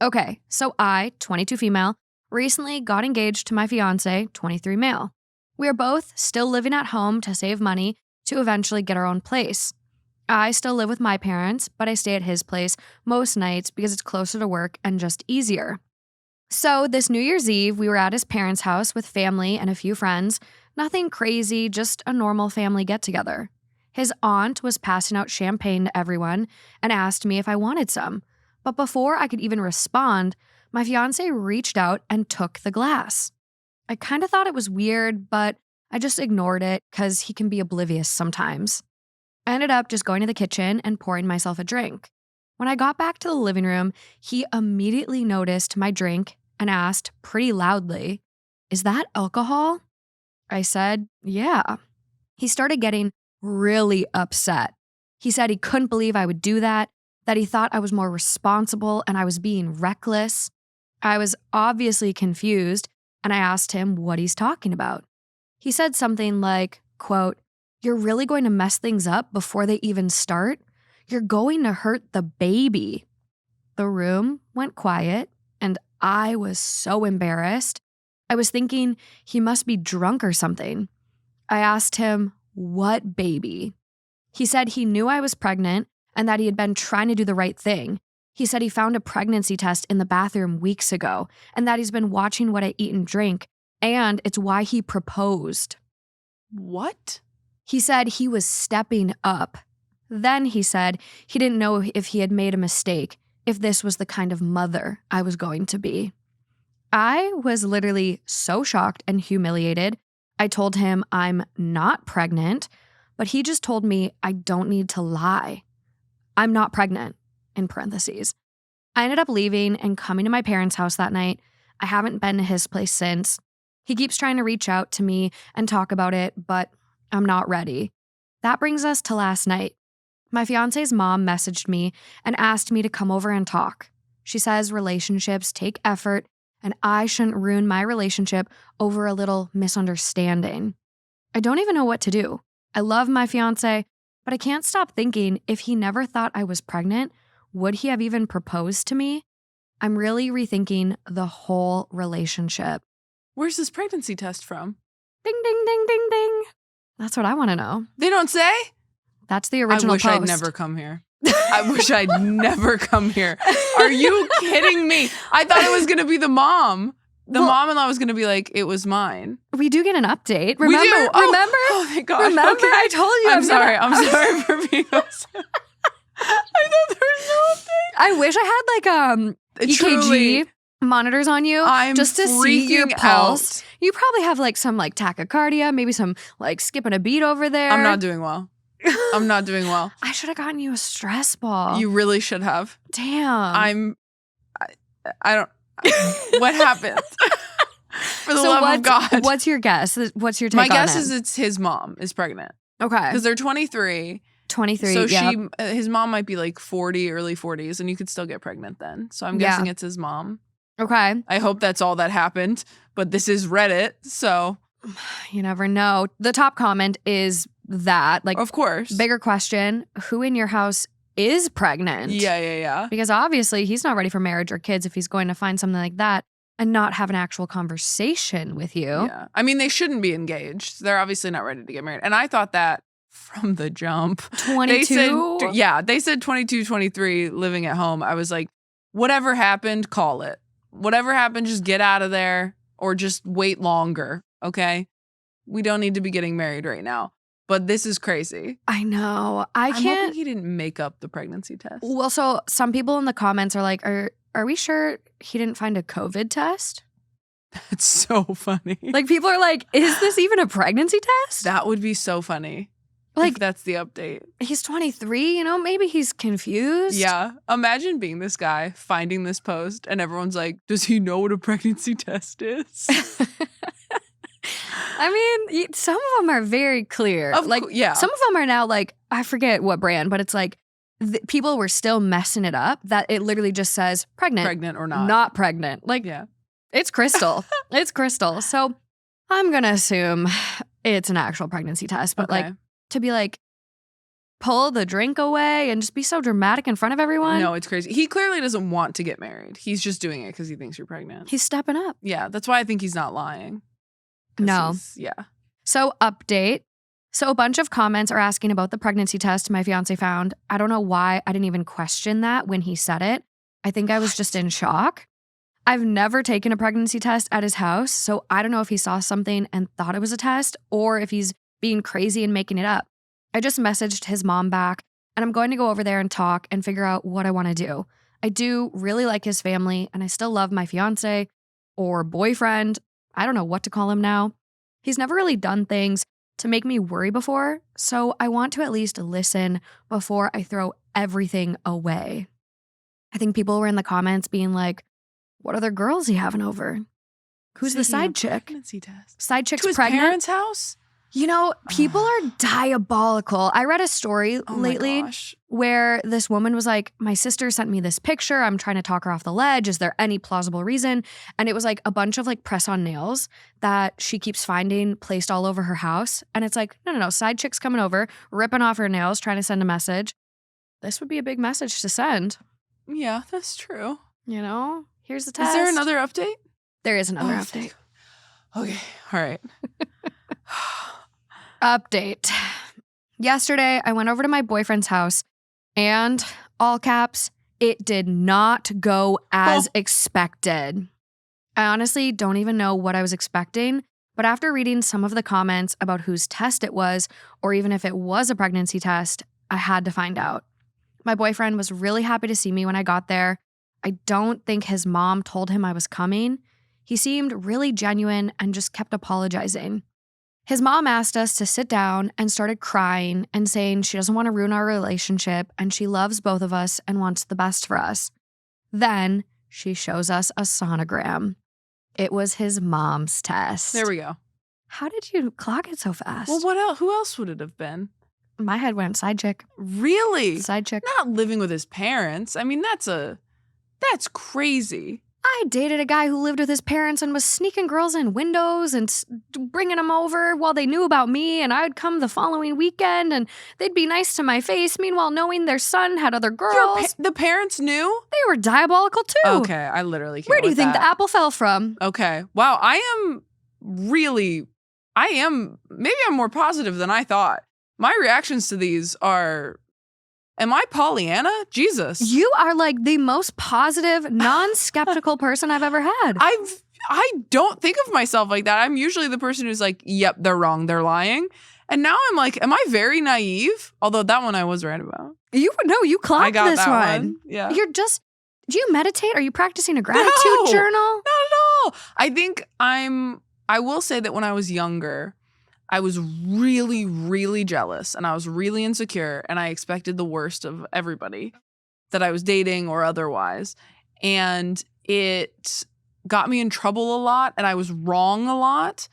Okay, so I, 22 female, recently got engaged to my fiance, 23 male. We are both still living at home to save money to eventually get our own place. I still live with my parents, but I stay at his place most nights because it's closer to work and just easier. So this New Year's Eve, we were at his parents' house with family and a few friends. Nothing crazy, just a normal family get-together. His aunt was passing out champagne to everyone and asked me if I wanted some. But before I could even respond, my fiance reached out and took the glass. I kind of thought it was weird, but I just ignored it because he can be oblivious sometimes. I ended up just going to the kitchen and pouring myself a drink. When I got back to the living room, he immediately noticed my drink and asked pretty loudly, "Is that alcohol?" I said, "Yeah." He started getting really upset. He said he couldn't believe I would do that he thought I was more responsible and I was being reckless. I was obviously confused, and I asked him what he's talking about. He said something like, quote, "You're really going to mess things up before they even start? You're going to hurt the baby." The room went quiet, and I was so embarrassed. I was thinking he must be drunk or something. I asked him, "What baby?" He said he knew I was pregnant and that he had been trying to do the right thing. He said he found a pregnancy test in the bathroom weeks ago and that he's been watching what I eat and drink, and it's why he proposed. What? He said he was stepping up. Then he said he didn't know if he had made a mistake, if this was the kind of mother I was going to be. I was literally so shocked and humiliated. I told him I'm not pregnant, but he just told me I don't need to lie. I'm not pregnant, in parentheses. I ended up leaving and coming to my parents' house that night. I haven't been to his place since. He keeps trying to reach out to me and talk about it, but I'm not ready. That brings us to last night. My fiance's mom messaged me and asked me to come over and talk. She says relationships take effort and I shouldn't ruin my relationship over a little misunderstanding. I don't even know what to do. I love my fiance, but I can't stop thinking if he never thought I was pregnant, would he have even proposed to me? I'm really rethinking the whole relationship. Where's this pregnancy test from? Ding, ding, ding, ding, ding. That's what I want to know. They don't say? That's the original post. I wish I'd never come here. I wish I'd never come here. Are you kidding me? I thought it was going to be the mom. The mom-in-law was going to be like, it was mine. We do get an update. Remember? We do. Oh, remember? Oh, thank God. Remember? Okay. I told you. I'm sorry. I'm sorry for being upset. I thought there was no update. I wish I had like EKG Truly, monitors on you I'm just to see your freaking pulse. out. You probably have like some like tachycardia, maybe some like skipping a beat over there. I'm not doing well. I'm not doing well. I should have gotten you a stress ball. You really should have. Damn. I don't. What happened? For the love of God. What's your guess? What's your take My on guess it? is it's his mom is pregnant. Okay. Because they're 23. 23, So yep. his mom might be like 40, early 40s, and you could still get pregnant then. So I'm guessing it's his mom. Okay. I hope that's all that happened, but this is Reddit, so. You never know. The top comment is that, like, of course. Bigger question, who in your house is pregnant? Yeah. Because obviously he's not ready for marriage or kids if he's going to find something like that and not have an actual conversation with you. Yeah. I mean, they shouldn't be engaged. They're obviously not ready to get married. And I thought that from the jump. 22? They said 22, 23, living at home. I was like, whatever happened, call it. Whatever happened, just get out of there or just wait longer, okay? We don't need to be getting married right now. But this is crazy. I know. I'm hoping he didn't make up the pregnancy test. Well, so some people in the comments are like, are we sure he didn't find a COVID test? That's so funny. Like, people are like, is this even a pregnancy test? That would be so funny. Like, if that's the update. He's 23, you know, maybe he's confused. Yeah. Imagine being this guy, finding this post, and everyone's like, does he know what a pregnancy test is? I mean, some of them are very clear. Some of them are now like, I forget what brand, but it's like people were still messing it up that it literally just says pregnant. Pregnant or not. Not pregnant. Like, it's crystal. It's crystal. So I'm going to assume it's an actual pregnancy test. But like, to be like, pull the drink away and just be so dramatic in front of everyone. No, it's crazy. He clearly doesn't want to get married. He's just doing it because he thinks you're pregnant. He's stepping up. Yeah, that's why I think he's not lying. No. Yeah. So update. So a bunch of comments are asking about the pregnancy test my fiance found. I don't know why I didn't even question that when he said it. I think I was just in shock. I've never taken a pregnancy test at his house, so I don't know if he saw something and thought it was a test or if he's being crazy and making it up. I just messaged his mom back, and I'm going to go over there and talk and figure out what I want to do. I do really like his family, and I still love my fiance or boyfriend. I don't know what to call him now. He's never really done things to make me worry before, so I want to at least listen before I throw everything away. I think people were in the comments being like, what other girls he having over? Who's the side chick? Pregnancy test. Side chick's to his pregnant? parents' house? You know, people are diabolical. I read a story lately where this woman was like, my sister sent me this picture. I'm trying to talk her off the ledge. Is there any plausible reason? And it was like a bunch of like press-on nails that she keeps finding placed all over her house. And it's like, no. Side chick's coming over, ripping off her nails, trying to send a message. This would be a big message to send. Yeah, that's true. You know, here's the test. Is there another update? There is another update. Okay. All right. Update. Yesterday, I went over to my boyfriend's house and, all caps, it did not go as expected. I honestly don't even know what I was expecting, but after reading some of the comments about whose test it was, or even if it was a pregnancy test, I had to find out. My boyfriend was really happy to see me when I got there. I don't think his mom told him I was coming. He seemed really genuine and just kept apologizing. His mom asked us to sit down and started crying and saying she doesn't want to ruin our relationship and she loves both of us and wants the best for us. Then she shows us a sonogram. It was his mom's test. There we go. How did you clock it so fast? Well, what else? Who else would it have been? My head went side chick. Really? Side chick. Not living with his parents. I mean, that's crazy. I dated a guy who lived with his parents and was sneaking girls in windows and bringing them over while they knew about me, and I would come the following weekend and they'd be nice to my face, meanwhile knowing their son had other girls. The parents knew? They were diabolical too. Okay, I literally can't. Where do you think the apple fell from? Okay. Wow, maybe I'm more positive than I thought. My reactions to these are, am I Pollyanna? Jesus. You are like the most positive, non-skeptical person I've ever had. I don't think of myself like that. I'm usually the person who's like, yep, they're wrong, they're lying. And now I'm like, am I very naive? Although that one I was right about. You clocked I got this that one. Yeah. Do you meditate? Are you practicing a gratitude journal? Not at all. I think I will say that when I was younger, I was really, really jealous and I was really insecure and I expected the worst of everybody that I was dating or otherwise. And it got me in trouble a lot and I was wrong a lot.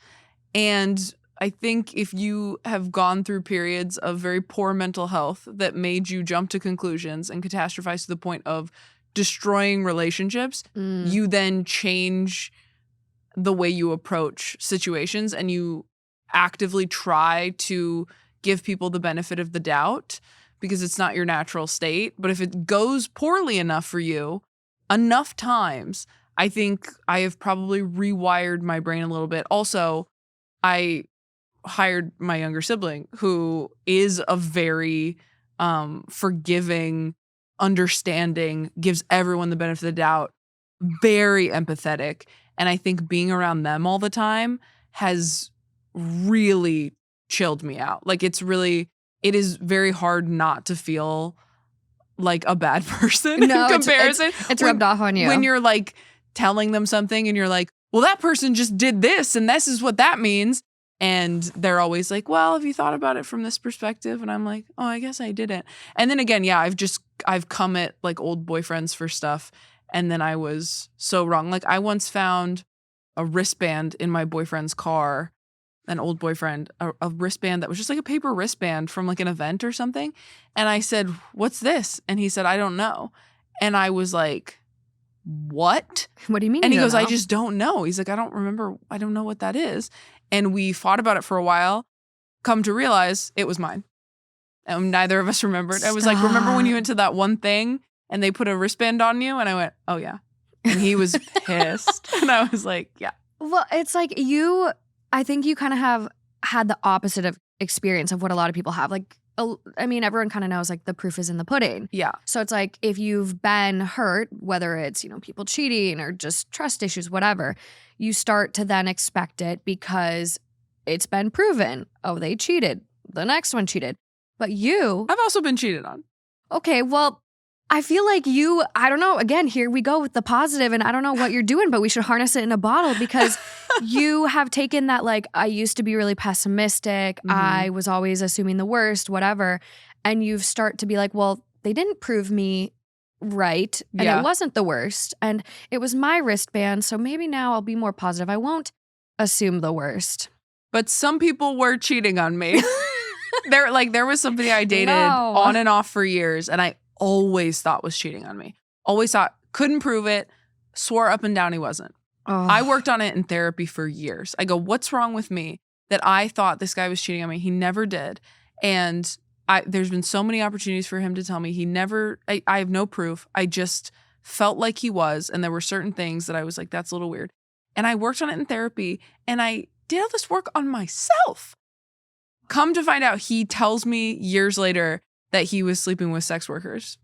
And I think if you have gone through periods of very poor mental health that made you jump to conclusions and catastrophize to the point of destroying relationships, you then change the way you approach situations and you actively try to give people the benefit of the doubt because it's not your natural state. But if it goes poorly enough for you, enough times, I think I have probably rewired my brain a little bit. Also, I hired my younger sibling who is a very forgiving, understanding, gives everyone the benefit of the doubt, very empathetic. And I think being around them all the time has really chilled me out. Like it is very hard not to feel like a bad person in comparison. It's rubbed off on you. When you're like telling them something and you're like, well, that person just did this and this is what that means. And they're always like, well, have you thought about it from this perspective? And I'm like, oh, I guess I didn't. And then again, yeah, I've come at like old boyfriends for stuff. And then I was so wrong. Like I once found a wristband in my boyfriend's car, an old boyfriend, a wristband that was just like a paper wristband from like an event or something. And I said, what's this? And he said, I don't know. And I was like, what? What do you mean? And he goes, I just don't know. He's like, I don't remember. I don't know what that is. And we fought about it for a while. Come to realize it was mine. And neither of us remembered. I was like, remember when you went to that one thing and they put a wristband on you? And I went, oh yeah. And he was pissed. And I was like, yeah. Well, it's like I think you kind of have had the opposite of experience of what a lot of people have. Like, I mean, everyone kind of knows like the proof is in the pudding. Yeah. So it's like if you've been hurt, whether it's, people cheating or just trust issues, whatever, you start to then expect it because it's been proven. Oh, they cheated. The next one cheated. But I've also been cheated on. Okay, well, I feel like I don't know, again, here we go with the positive and I don't know what you're doing, but we should harness it in a bottle because you have taken that like, I used to be really pessimistic. Mm-hmm. I was always assuming the worst, whatever. And you start to be like, well, they didn't prove me right and it wasn't the worst. And it was my wristband. So maybe now I'll be more positive. I won't assume the worst. But some people were cheating on me. There was somebody I dated on and off for years and I always thought was cheating on me. Always thought, couldn't prove it, swore up and down he wasn't. Oh. I worked on it in therapy for years. I go, what's wrong with me that I thought this guy was cheating on me? He never did. And there's been so many opportunities for him to tell me. He never, I have no proof. I just felt like he was. And there were certain things that I was like, that's a little weird. And I worked on it in therapy and I did all this work on myself. Come to find out, he tells me years later that he was sleeping with sex workers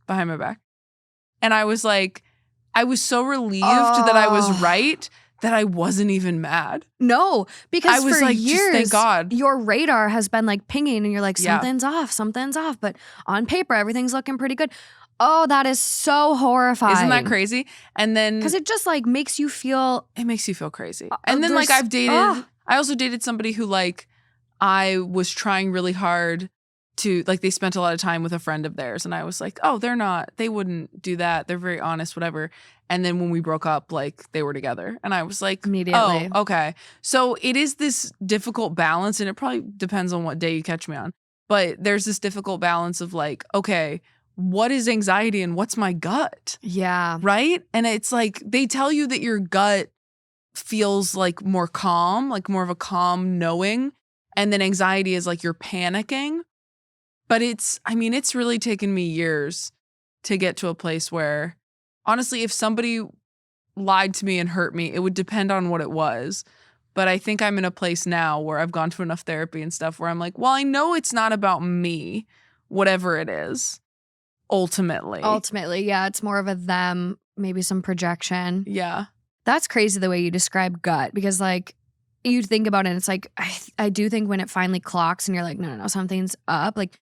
behind my back. And I was like, I was so relieved that I was right that I wasn't even mad. No, because I was for like, years, just thank God. Your radar has been like pinging and you're like, Yeah. something's off. But on paper, everything's looking pretty good. Oh, that is so horrifying. Isn't that crazy? And then because it just like makes you feel. It makes you feel crazy. And then like I've dated, I also dated somebody who like I was trying really hard to, like, they spent a lot of time with a friend of theirs. And I was like, oh, they wouldn't do that. They're very honest, whatever. And then when we broke up, like, they were together. And I was like, immediately. Oh, okay. So it is this difficult balance. And it probably depends on what day you catch me on. But there's this difficult balance of like, okay, what is anxiety and what's my gut? Yeah. Right? And it's like, they tell you that your gut feels like more calm, like more of a calm knowing. And then anxiety is like you're panicking. But it's really taken me years to get to a place where, honestly, if somebody lied to me and hurt me, it would depend on what it was. But I think I'm in a place now where I've gone to enough therapy and stuff where I'm like, well, I know it's not about me, whatever it is, ultimately. Ultimately, yeah. It's more of a them, maybe some projection. Yeah. That's crazy the way you describe gut because, like, you think about it and it's like, I do think when it finally clocks and you're like, no, something's up, like,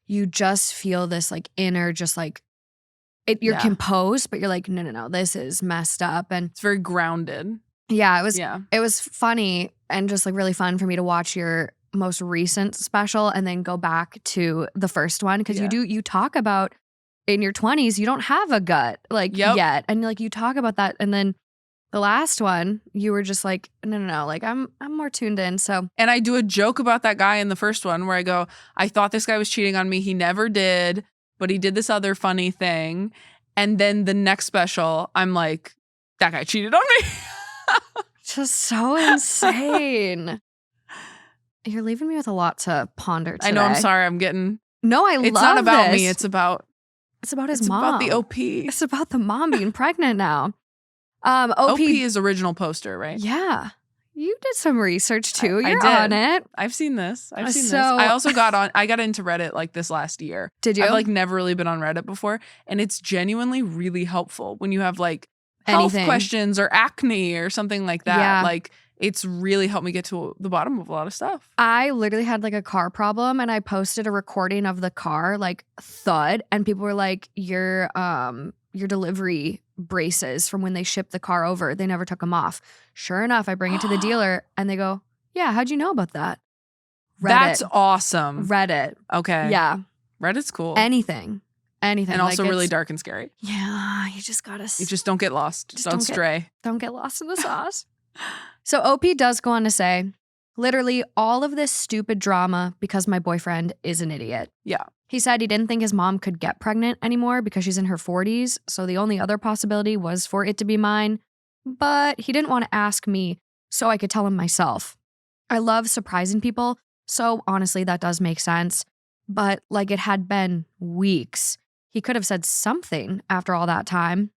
you just feel this like inner, just like you're composed, but you're like, no, this is messed up. And it's very grounded. Yeah, it was funny and just like really fun for me to watch your most recent special and then go back to the first one. Cause you talk about in your 20s, you don't have a gut like yet. And like you talk about that. And then the last one, you were just like, no, like I'm more tuned in. So, and I do a joke about that guy in the first one where I go, I thought this guy was cheating on me. He never did, but he did this other funny thing. And then the next special, I'm like, that guy cheated on me. Just so insane. You're leaving me with a lot to ponder today. I know. I'm sorry. I'm getting. No, I love it. It's not about me. It's about his mom. It's about the OP. It's about the mom being pregnant now. OP is original poster, right? Yeah. You did some research too. I You're did. on it. I've seen this. I also got into Reddit like this last year. Did you? I've like never really been on Reddit before. And it's genuinely really helpful when you have like health questions or acne or something like that. Yeah. Like it's really helped me get to the bottom of a lot of stuff. I literally had like a car problem and I posted a recording of the car like thud and people were like, your delivery braces from when they shipped the car over, they never took them off. Sure enough, I bring it to the dealer and they go, yeah, how'd you know about that? Reddit. That's awesome. Reddit. Okay. Yeah. Reddit's cool. Anything. And also really dark and scary. Yeah, you just gotta. You just don't get lost. Don't stray. Don't get lost in the sauce. So OP does go on to say, literally all of this stupid drama because my boyfriend is an idiot. Yeah. He said he didn't think his mom could get pregnant anymore because she's in her 40s, so the only other possibility was for it to be mine. But he didn't want to ask me, so I could tell him myself. I love surprising people, so honestly, that does make sense. But like it had been weeks. He could have said something after all that time.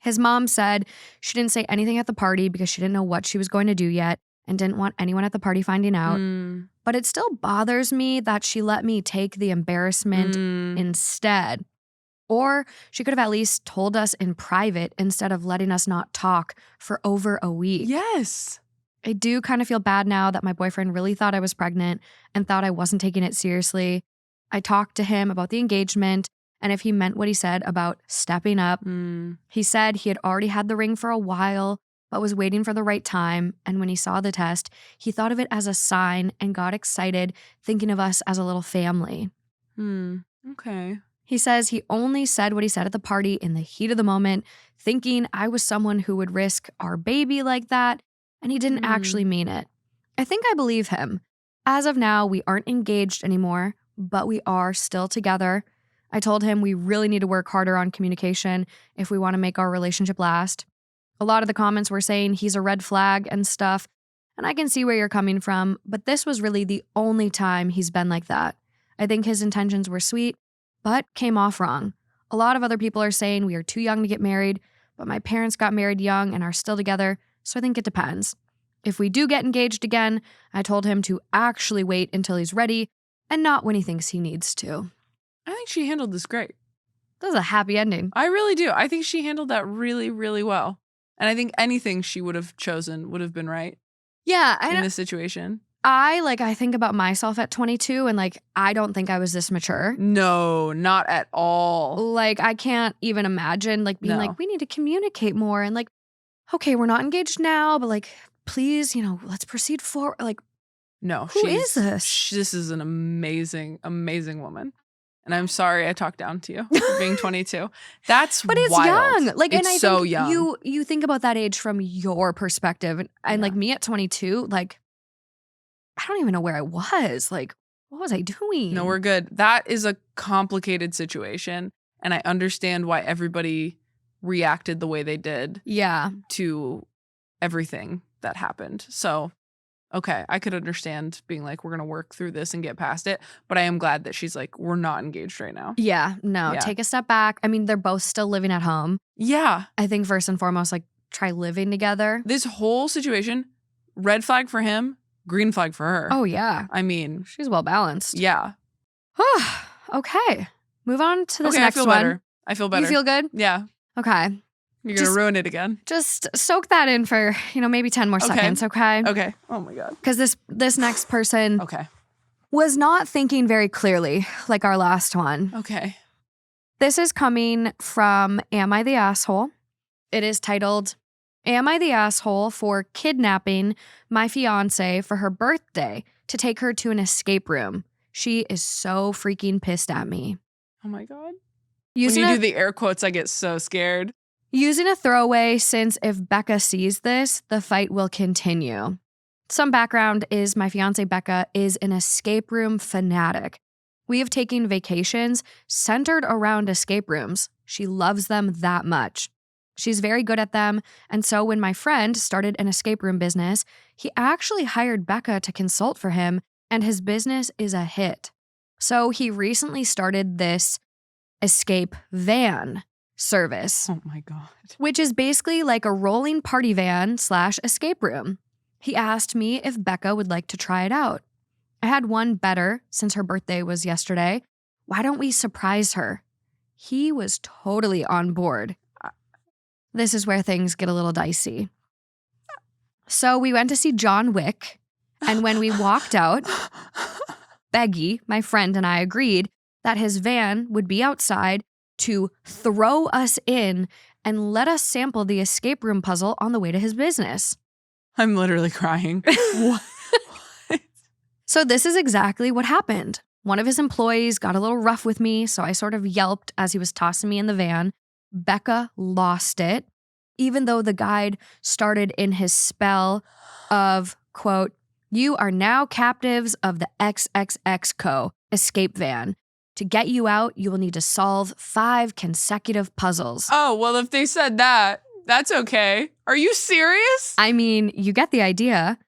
His mom said she didn't say anything at the party because she didn't know what she was going to do yet and didn't want anyone at the party finding out. But it still bothers me that she let me take the embarrassment instead. Or she could have at least told us in private instead of letting us not talk for over a week. Yes. I do kind of feel bad now that my boyfriend really thought I was pregnant and thought I wasn't taking it seriously. I talked to him about the engagement and if he meant what he said about stepping up. He said he had already had the ring for a while, but was waiting for the right time. And when he saw the test, he thought of it as a sign and got excited, thinking of us as a little family. Okay. He says he only said what he said at the party in the heat of the moment, thinking I was someone who would risk our baby like that, and he didn't actually mean it. I think I believe him. As of now, we aren't engaged anymore, but we are still together. I told him we really need to work harder on communication if we want to make our relationship last. A lot of the comments were saying he's a red flag and stuff, and I can see where you're coming from, but this was really the only time he's been like that. I think his intentions were sweet, but came off wrong. A lot of other people are saying we are too young to get married, but my parents got married young and are still together, so I think it depends. If we do get engaged again, I told him to actually wait until he's ready and not when he thinks he needs to. I think she handled this great. That was a happy ending. I really do. I think she handled that really, really well. And I think anything she would have chosen would have been right. Yeah. In this situation. I think about myself at 22 and I don't think I was this mature. No, not at all. I can't even imagine being we need to communicate more and okay, we're not engaged now, but please, let's proceed forward. No, who is this? This is an amazing, amazing woman. And I'm sorry I talked down to you for being 22. That's but it's wild. young. It's and I so think young. You think about that age from your perspective. And me at 22, I don't even know where I was. What was I doing? No, we're good. That is a complicated situation. And I understand why everybody reacted the way they did. Yeah. To everything that happened. So, okay, I could understand being we're going to work through this and get past it. But I am glad that she's we're not engaged right now. Yeah. No, take a step back. I mean, they're both still living at home. Yeah. I think first and foremost, try living together. This whole situation, red flag for him, green flag for her. Oh, yeah. I mean, she's well balanced. Yeah. Okay. Move on to this next next one. Better. I feel better. You feel good? Yeah. Okay. You're going to ruin it again. Just soak that in for, maybe 10 more seconds, okay? Okay. Oh my God. Because this next person was not thinking very clearly like our last one. Okay. This is coming from Am I the Asshole? It is titled, Am I the Asshole for kidnapping my fiancé for her birthday to take her to an escape room? She is so freaking pissed at me. Oh my God. When you do the air quotes, I get so scared. Using a throwaway, since if Becca sees this, the fight will continue. Some background is my fiancé Becca is an escape room fanatic. We have taken vacations centered around escape rooms. She loves them that much. She's very good at them, and so when my friend started an escape room business, he actually hired Becca to consult for him, and his business is a hit. So he recently started this escape van service. Oh my God. Which is basically like a rolling party van / escape room. He asked me if Becca would like to try it out. I had one better since her birthday was yesterday. Why don't we surprise her? He was totally on board. This is where things get a little dicey. So we went to see John Wick, and when we walked out, Beggy, my friend, and I agreed that his van would be outside to throw us in and let us sample the escape room puzzle on the way to his business. I'm literally crying. What? So this is exactly what happened. One of his employees got a little rough with me, so I sort of yelped as he was tossing me in the van. Becca lost it, even though the guide started in his spell of, quote, "You are now captives of the XXX Co. escape van. To get you out, you will need to solve 5 consecutive puzzles." Oh, well, if they said that, that's okay. Are you serious? I mean, you get the idea.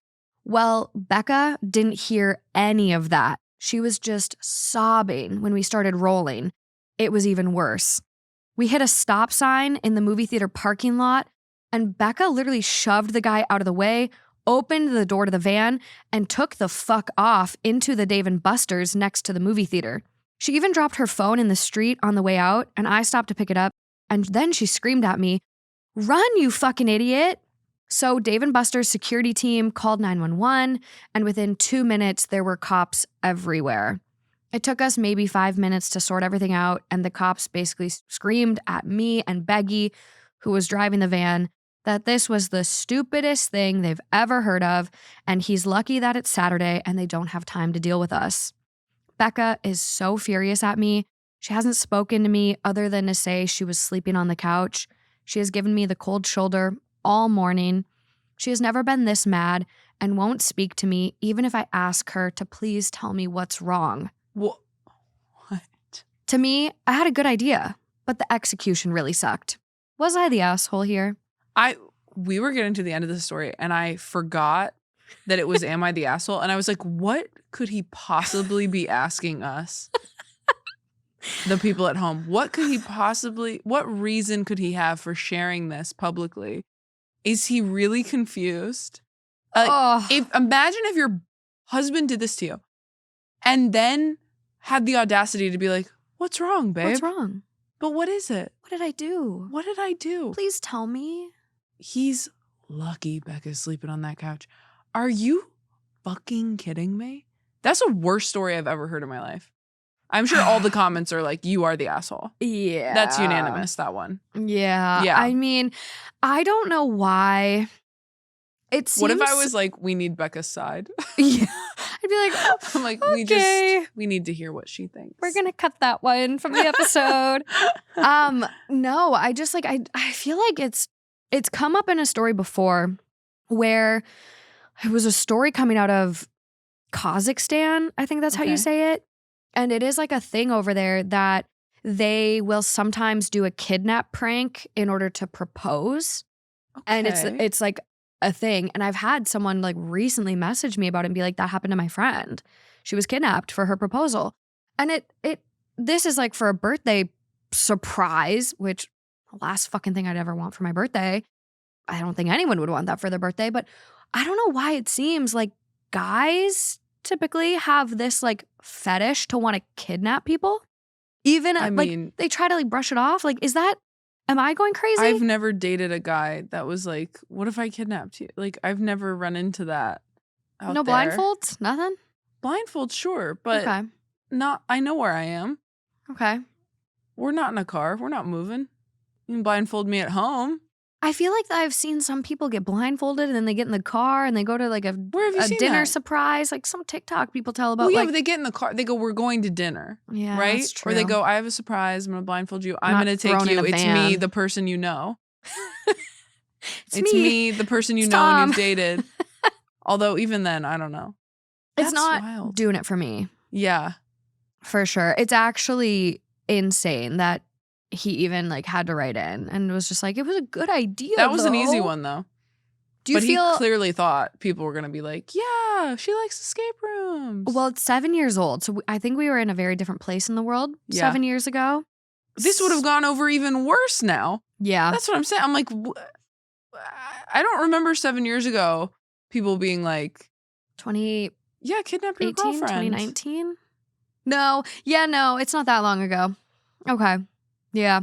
Well, Becca didn't hear any of that. She was just sobbing when we started rolling. It was even worse. We hit a stop sign in the movie theater parking lot, and Becca literally shoved the guy out of the way, opened the door to the van, and took the fuck off into the Dave & Buster's next to the movie theater. She even dropped her phone in the street on the way out, and I stopped to pick it up, and then she screamed at me, "Run, you fucking idiot!" So Dave & Buster's security team called 911, and within 2 minutes, there were cops everywhere. It took us maybe 5 minutes to sort everything out, and the cops basically screamed at me and Beggy, who was driving the van, that this was the stupidest thing they've ever heard of, and he's lucky that it's Saturday and they don't have time to deal with us. Becca is so furious at me. She hasn't spoken to me other than to say she was sleeping on the couch. She has given me the cold shoulder all morning. She has never been this mad and won't speak to me even if I ask her to please tell me what's wrong. What? To me, I had a good idea, but the execution really sucked. Was I the asshole here? We were getting to the end of the story and I forgot that it was Am I the Asshole? And I was like, what could he possibly be asking us? The people at home. What reason could he have for sharing this publicly? Is he really confused? Imagine if your husband did this to you and then had the audacity to be like, what's wrong, babe? What's wrong? But what is it? What did I do? What did I do? Please tell me. He's lucky Becca's sleeping on that couch. Are you fucking kidding me? That's the worst story I've ever heard in my life. I'm sure all the comments are like, you are the asshole. Yeah. That's unanimous, that one. Yeah. Yeah. I mean, I don't know why. It seems... What if I was like, we need Becca's side? Yeah. I'd be like, oh, I'm like, okay. we need to hear what she thinks. We're going to cut that one from the episode. No, I just like, I feel like it's come up in a story before where it was a story coming out of Kazakhstan. I think that's how you say it. And it is like a thing over there that they will sometimes do a kidnap prank in order to propose. Okay. And it's like a thing. And I've had someone like recently message me about it and be like, that happened to my friend. She was kidnapped for her proposal. And this is like for a birthday surprise, which the last fucking thing I'd ever want for my birthday. I don't think anyone would want that for their birthday, but I don't know why it seems like guys typically have this like fetish to want to kidnap people. Even like they try to like brush it off. Like, am I going crazy? I've never dated a guy that was like, what if I kidnapped you? Like, I've never run into that out No there. blindfolds? Nothing? Blindfolds, sure, but not, I know where I am. Okay. We're not in a car. We're not moving. You can blindfold me at home. I feel like I've seen some people get blindfolded and then they get in the car and they go to like a dinner surprise, like some TikTok people tell about. Well, yeah, like, but they get in the car. They go, we're going to dinner. Yeah, right? That's true. Or they go, I have a surprise. I'm going to blindfold you. I'm going to take you. It's me, the person you know. It's me, the person you know and you've dated. Although even then, I don't know. It's not doing it for me. Yeah. For sure. It's actually insane that he even like had to write in and was just like, it was a good idea. That was an easy one though. Do you feel he clearly thought people were going to be like, yeah, she likes escape rooms. Well, it's 7 years old. So I think we were in a very different place in the world 7 years ago. This would have gone over even worse now. Yeah. That's what I'm saying. I'm like, I don't remember 7 years ago people being like, kidnap your girlfriend. 2019? No. Yeah, no, it's not that long ago. Okay. Yeah.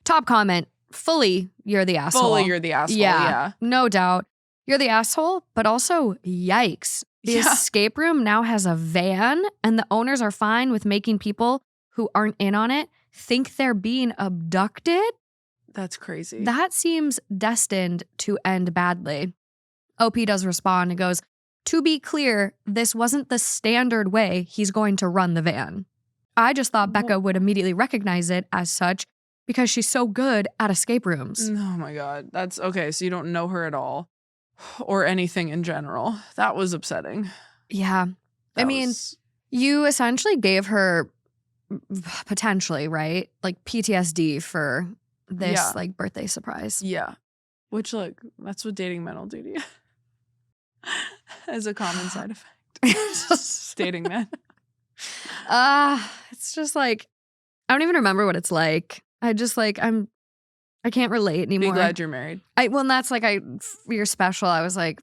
Top comment. Fully, you're the asshole. Fully, you're the asshole. Yeah. No doubt. You're the asshole, but also, yikes. The escape room now has a van, and the owners are fine with making people who aren't in on it think they're being abducted. That's crazy. That seems destined to end badly. OP does respond and goes, to be clear, this wasn't the standard way he's going to run the van. I just thought Becca would immediately recognize it as such because she's so good at escape rooms. Oh my God. That's okay. So you don't know her at all or anything in general. That was upsetting. Yeah. You essentially gave her potentially, right? Like PTSD for this like birthday surprise. Yeah. Which look, that's what dating men will do to you. As a common side effect. Dating men. It's just like, I don't even remember what it's like. I just like, I can't relate anymore. Be glad you're married. And that's like, you're special. I was like,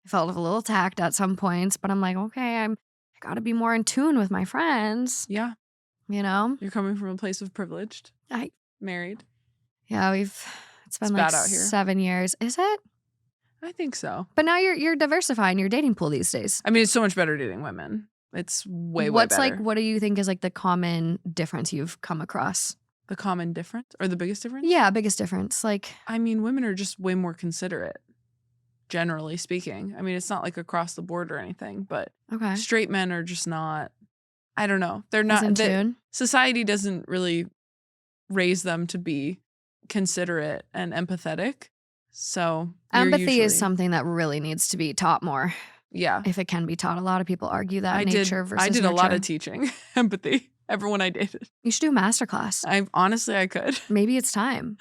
I felt a little attacked at some points, but I'm like, okay, I gotta be more in tune with my friends. Yeah. You know? You're coming from a place of privileged. Married. Yeah, it's been like out here. 7 years. Is it? I think so. But now you're diversifying your dating pool these days. I mean, it's so much better dating women. It's way better. What's like, what do you think is like the common difference you've come across? The common difference or the biggest difference? Yeah, biggest difference. Like, I mean, women are just way more considerate, generally speaking. I mean, it's not like across the board or anything, but straight men are just not, I don't know. They're not in tune. Society doesn't really raise them to be considerate and empathetic. So empathy is something that really needs to be taught more. Yeah. If it can be taught. A lot of people argue that nature versus I did nurture. A lot of teaching empathy. Everyone I dated. You should do a masterclass. I could. Maybe it's time.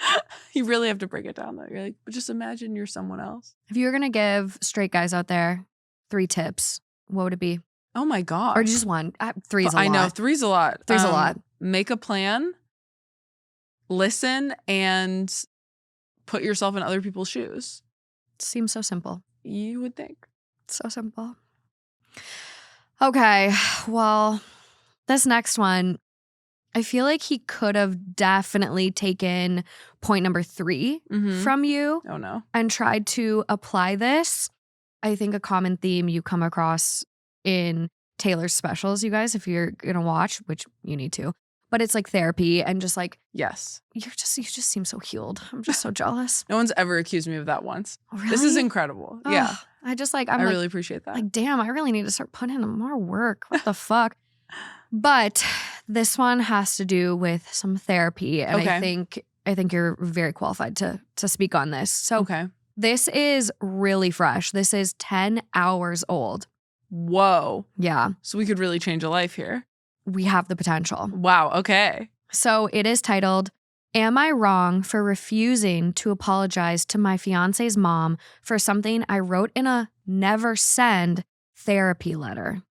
You really have to break it down though. You're like, but just imagine you're someone else. If you were going to give straight guys out there 3 tips, what would it be? Oh my God. Or just one. Three's a lot. I know, three's a lot. Three's a lot. Make a plan, listen, and put yourself in other people's shoes. Seems so simple. You would think. So simple. Okay, well, this next one, I feel like he could have definitely taken point number 3 from you. Oh no. And tried to apply this. I think a common theme you come across in Taylor's specials, you guys, if you're gonna watch, which you need to, but it's like therapy and just like, yes, you just seem so healed. I'm just so jealous. No one's ever accused me of that once. Oh, really? This is incredible. Oh, yeah. I really appreciate that. Like, damn, I really need to start putting in more work. What the fuck? But this one has to do with some therapy. And okay. I think you're very qualified to speak on this. So okay. This is really fresh. This is 10 hours old. Whoa. Yeah. So we could really change a life here. We have the potential. Wow. Okay. So it is titled, Am I Wrong for Refusing to Apologize to My Fiance's Mom for Something I Wrote in a Never Send Therapy Letter?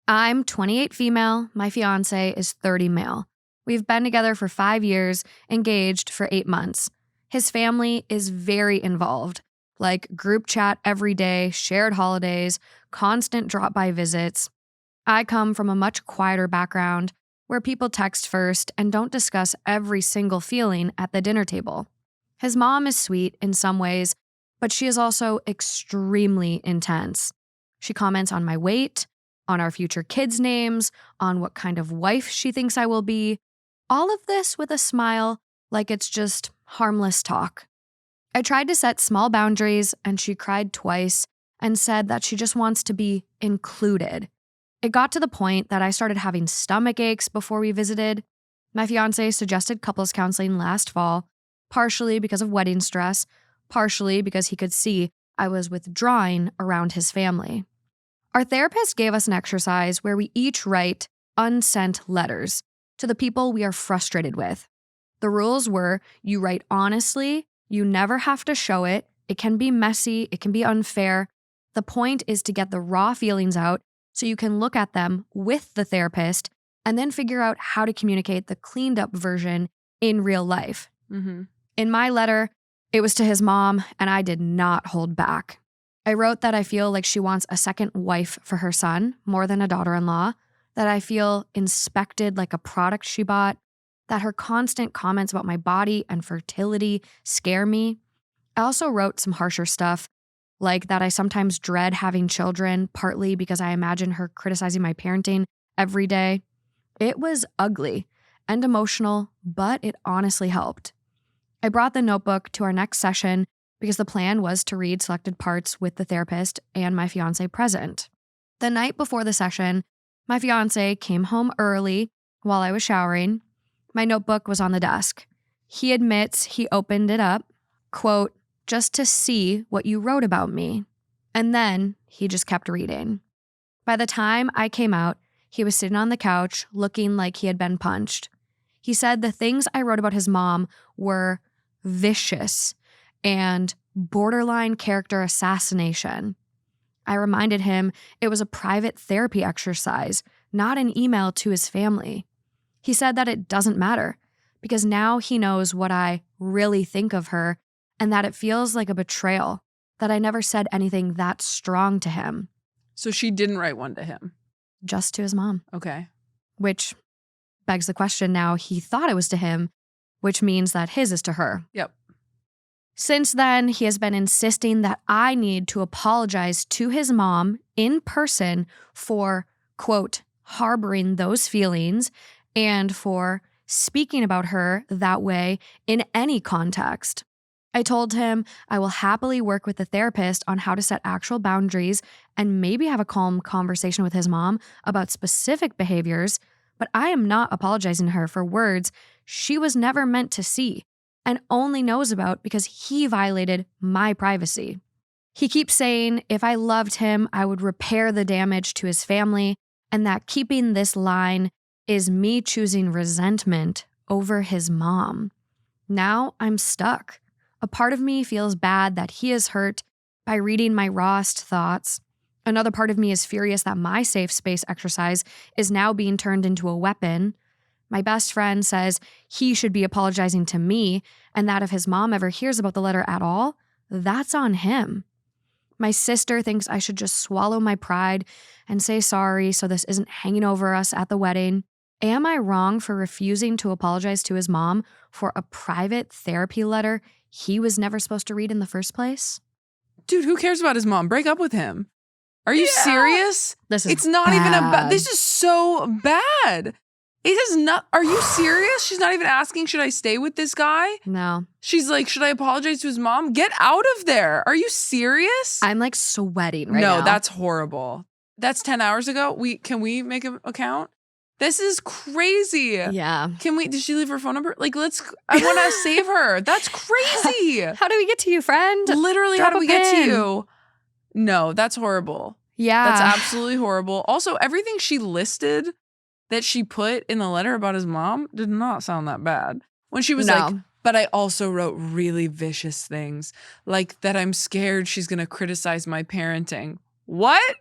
I'm 28 female. My fiance is 30 male. We've been together for 5 years, engaged for 8 months. His family is very involved, like group chat every day, shared holidays, constant drop-by visits. I come from a much quieter background where people text first and don't discuss every single feeling at the dinner table. His mom is sweet in some ways, but she is also extremely intense. She comments on my weight, on our future kids' names, on what kind of wife she thinks I will be. All of this with a smile, like it's just harmless talk. I tried to set small boundaries, and she cried twice and said that she just wants to be included. It got to the point that I started having stomach aches before we visited. My fiancé suggested couples counseling last fall, partially because of wedding stress, partially because he could see I was withdrawing around his family. Our therapist gave us an exercise where we each write unsent letters to the people we are frustrated with. The rules were you write honestly, you never have to show it, it can be messy, it can be unfair. The point is to get the raw feelings out so you can look at them with the therapist and then figure out how to communicate the cleaned up version in real life. In my letter, it was to his mom, and I did not hold back. I wrote that I feel like she wants a second wife for her son more than a daughter-in-law, that I feel inspected like a product she bought, that her constant comments about my body and fertility scare me. I also wrote some harsher stuff, like that I sometimes dread having children, partly because I imagine her criticizing my parenting every day. It was ugly and emotional, but it honestly helped. I brought the notebook to our next session because the plan was to read selected parts with the therapist and my fiancé present. The night before the session, my fiancé came home early while I was showering. My notebook was on the desk. He admits he opened it up, quote, just to see what you wrote about me. And then he just kept reading. By the time I came out, he was sitting on the couch looking like he had been punched. He said the things I wrote about his mom were vicious and borderline character assassination. I reminded him it was a private therapy exercise, not an email to his family. He said that it doesn't matter because now he knows what I really think of her and that it feels like a betrayal, that I never said anything that strong to him. So she didn't write one to him? Just to his mom. Okay. Which begs the question now he thought it was to him, which means that his is to her. Yep. Since then, he has been insisting that I need to apologize to his mom in person for, quote, harboring those feelings and for speaking about her that way in any context. I told him I will happily work with the therapist on how to set actual boundaries and maybe have a calm conversation with his mom about specific behaviors, but I am not apologizing to her for words she was never meant to see and only knows about because he violated my privacy. He keeps saying if I loved him, I would repair the damage to his family, and that keeping this line is me choosing resentment over his mom. Now I'm stuck. A part of me feels bad that he is hurt by reading my rawest thoughts. Another part of me is furious that my safe space exercise is now being turned into a weapon. My best friend says he should be apologizing to me, and that if his mom ever hears about the letter at all, that's on him. My sister thinks I should just swallow my pride and say sorry so this isn't hanging over us at the wedding. Am I wrong for refusing to apologize to his mom for a private therapy letter he was never supposed to read in the first place? Dude, who cares about his mom? Break up with him. Are you serious? It's not even about. This is so bad. It is not. Are you serious? She's not even asking, should I stay with this guy? No. She's like, should I apologize to his mom? Get out of there. Are you serious? I'm like sweating right now. No, that's horrible. That's 10 hours ago. Can we make an account? This is crazy. Yeah. Did she leave her phone number? Like, I want to save her. That's crazy. How do we get to you, friend? Literally, Drop how do we a get to pin. you? No, that's horrible. Yeah. That's absolutely horrible. Also, everything she listed that she put in the letter about his mom did not sound that bad. When she was like, but I also wrote really vicious things, like that I'm scared she's going to criticize my parenting. What?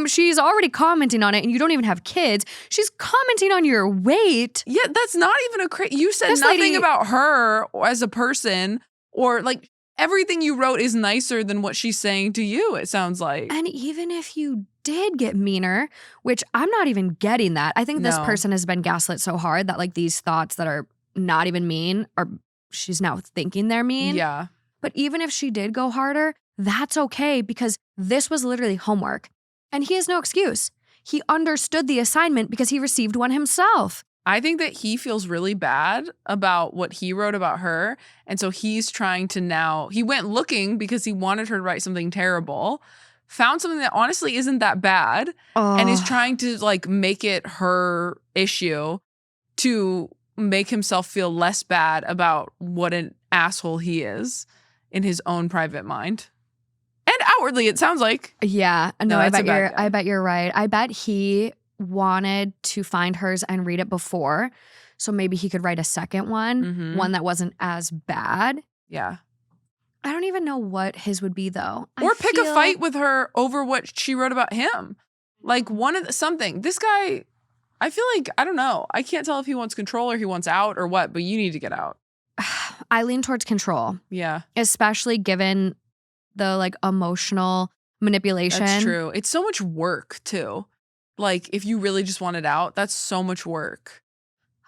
She's already commenting on it, and you don't even have kids. She's commenting on your weight. Yeah, that's not even you said This nothing lady- about her as a person, or like everything you wrote is nicer than what she's saying to you, it sounds like. And even if you did get meaner, which I'm not even getting that. I think this No. person has been gaslit so hard that like these thoughts that are not even mean she's now thinking they're mean. Yeah. But even if she did go harder, that's okay because this was literally homework. And he has no excuse. He understood the assignment because he received one himself. I think that he feels really bad about what he wrote about her. And so he's trying to he went looking because he wanted her to write something terrible, found something that honestly isn't that bad, and is trying to like make it her issue to make himself feel less bad about what an asshole he is in his own private mind. And outwardly, it sounds like. Yeah. No, No, I that's a bad guy. bet you're right. I bet he wanted to find hers and read it before. So maybe he could write a second one, one that wasn't as bad. Yeah. I don't even know what his would be though. Or pick a fight with her over what she wrote about him. Like something. This guy, I feel like, I don't know. I can't tell if he wants control or he wants out or what, but you need to get out. I lean towards control. Yeah. Especially given the like emotional manipulation. That's true. It's so much work too. Like if you really just want it out, that's so much work.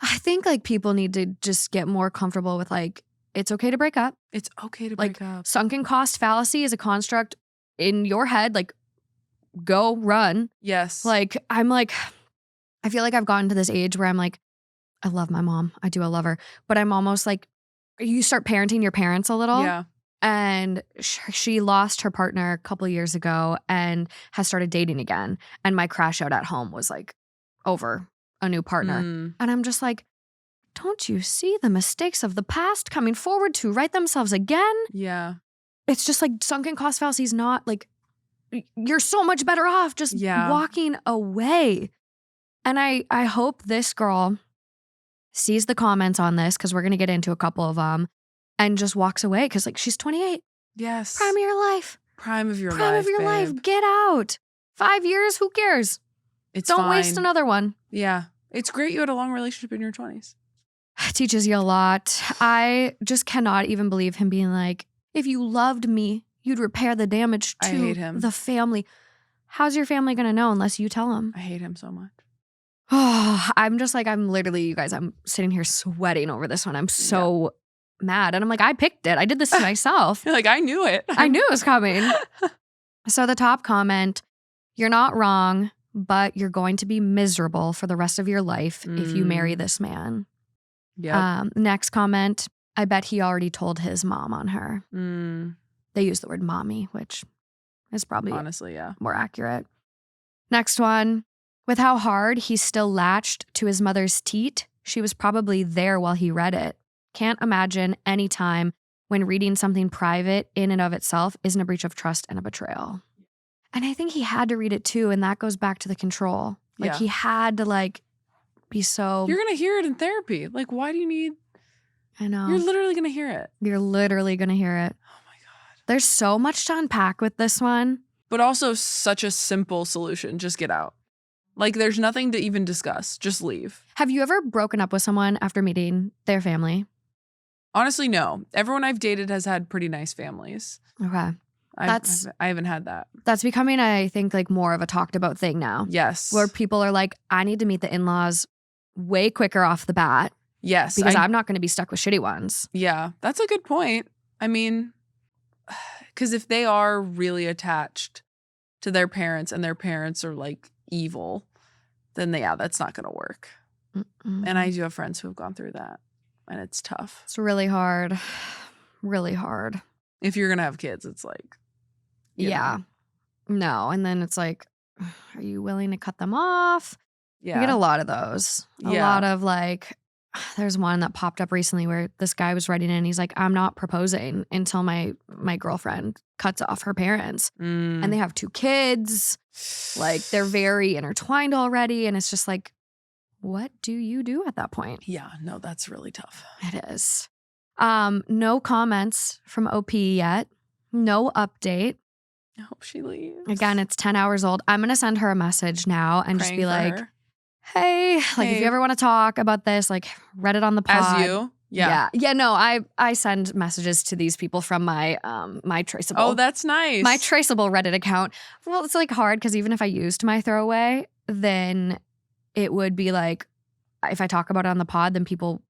I think like people need to just get more comfortable with like, it's okay to break up. It's okay to break up. Sunken cost fallacy is a construct in your head. Like, go run. Yes. Like, I feel like I've gotten to this age where I'm like, I love my mom. I love her. But I'm almost like, you start parenting your parents a little. Yeah. And she lost her partner a couple of years ago and has started dating again. And my crash out at home was like over a new partner. And I'm just like, don't you see the mistakes of the past coming forward to right themselves again? Yeah. It's just like sunken cost fallacy is not like, you're so much better off just walking away. And I hope this girl sees the comments on this because we're going to get into a couple of them and just walks away because like she's 28. Yes. Prime of your life. Prime of your Prime life, of your babe. life. Get out. 5 years, who cares? Don't waste another one. Yeah. It's great you had a long relationship in your 20s. Teaches you a lot. I just cannot even believe him being like, if you loved me, you'd repair the damage I to hate him. the family. How's your family going to know unless you tell them? I hate him so much. Oh, I'm just like, I'm literally, you guys, I'm sitting here sweating over this one. I'm so mad. And I'm like, I picked it. I did this to myself. You're like, I knew it. I knew it was coming. So the top comment, you're not wrong, but you're going to be miserable for the rest of your life if you marry this man. Yeah. Next comment, I bet he already told his mom on her. They use the word mommy, which is probably honestly, more accurate. Next one, with how hard he's still latched to his mother's teat, she was probably there while he read it. Can't imagine any time when reading something private in and of itself isn't a breach of trust and a betrayal. And I think he had to read it too, and that goes back to the control. Like he had to like be so... You're going to hear it in therapy. Like, why do you need... I know. You're literally going to hear it. You're literally going to hear it. Oh my God. There's so much to unpack with this one. but also such a simple solution. Just get out. Like, there's nothing to even discuss. Just leave. Have you ever broken up with someone after meeting their family? Honestly, no. Everyone I've dated has had pretty nice families. Okay. I haven't had that. That's becoming, I think, like more of a talked about thing now. Yes. Where people are like, I need to meet the in-laws way quicker off the bat. Yes. Because I'm not going to be stuck with shitty ones. Yeah, that's a good point. I mean, because if they are really attached to their parents and their parents are like evil, then that's not going to work. Mm-mm. And I do have friends who have gone through that. And it's tough. It's really hard. Really hard. If you're going to have kids, it's like. Yeah. No. And then it's like, are you willing to cut them off? Yeah. You get a lot of those. A lot of like, there's one that popped up recently where this guy was writing in. He's like, I'm not proposing until my girlfriend cuts off her parents. And they have 2 kids. Like, they're very intertwined already. And it's just like, what do you do at that point? Yeah, no, that's really tough. It is. No comments from OP yet. No update. I hope she leaves. Again, it's 10 hours old. I'm going to send her a message now and just be like, her. hey, like if you ever want to talk about this, like read it on the pod. As you? Yeah. No, I send messages to these people from my my traceable. Oh, that's nice. My traceable Reddit account. Well, it's like hard because even if I used my throwaway, then it would be like, if I talk about it on the pod, then people,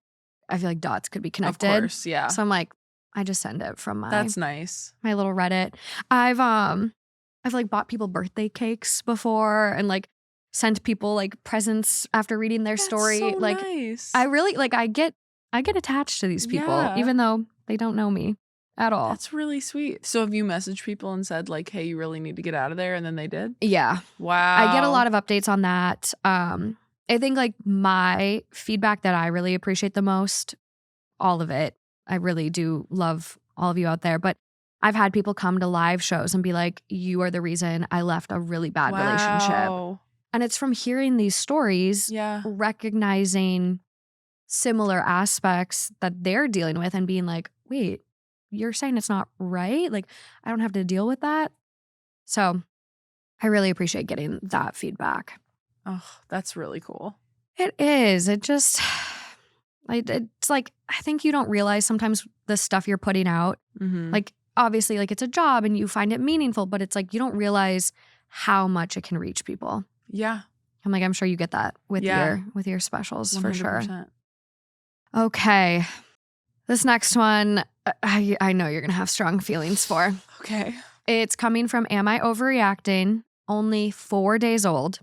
I feel like dots could be connected. Of course, yeah. So I'm like, I just send it from my. That's nice. My little Reddit. I've like bought people birthday cakes before and like sent people like presents after reading their story. So like nice. I really like I get attached to these people even though they don't know me at all. That's really sweet. So have you messaged people and said like, hey, you really need to get out of there, and then they did? Yeah. Wow. I get a lot of updates on that. I think like my feedback that I really appreciate the most, all of it. I really do love all of you out there, but I've had people come to live shows and be like, you are the reason I left a really bad relationship. And it's from hearing these stories, recognizing similar aspects that they're dealing with and being like, wait, you're saying it's not right? Like, I don't have to deal with that. So I really appreciate getting that feedback. Oh, that's really cool. It is. It just, it's like, I think you don't realize sometimes the stuff you're putting out, like, obviously, like it's a job and you find it meaningful, but it's like you don't realize how much it can reach people. Yeah. I'm like, I'm sure you get that with your specials 100%. For sure. 100%. Okay. This next one, I know you're going to have strong feelings for. Okay. It's coming from Am I Overreacting? Only 4 days old.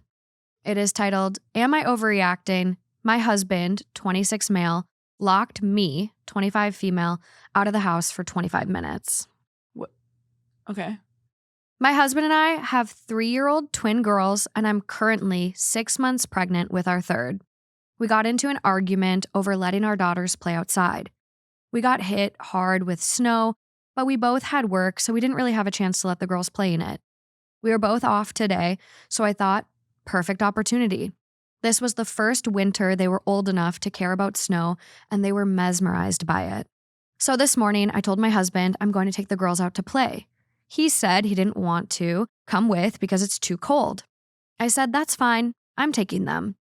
It is titled, Am I Overreacting? My husband, 26 male, locked me, 25 female, out of the house for 25 minutes. What? Okay. My husband and I have 3-year-old twin girls, and I'm currently 6 months pregnant with our 3rd. We got into an argument over letting our daughters play outside. We got hit hard with snow, but we both had work, so we didn't really have a chance to let the girls play in it. We were both off today, so I thought, perfect opportunity. This was the first winter they were old enough to care about snow, and they were mesmerized by it. So this morning, I told my husband I'm going to take the girls out to play. He said he didn't want to come with because it's too cold. I said, that's fine, I'm taking them.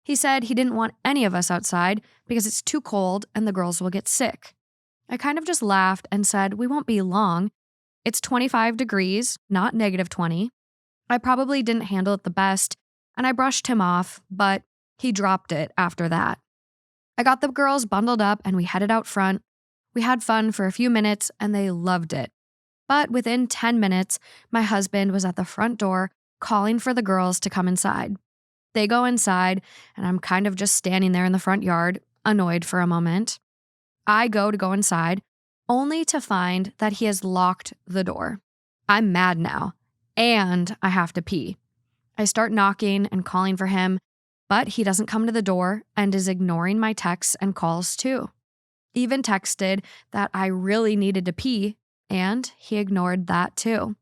He said he didn't want any of us outside because it's too cold and the girls will get sick. I kind of just laughed and said, we won't be long. It's 25 degrees, not -20. I probably didn't handle it the best, and I brushed him off, but he dropped it after that. I got the girls bundled up and we headed out front. We had fun for a few minutes and they loved it. But within 10 minutes, my husband was at the front door calling for the girls to come inside. They go inside and I'm kind of just standing there in the front yard, annoyed for a moment. I go inside, only to find that he has locked the door. I'm mad now, and I have to pee. I start knocking and calling for him, but he doesn't come to the door and is ignoring my texts and calls too. Even texted that I really needed to pee, and he ignored that too.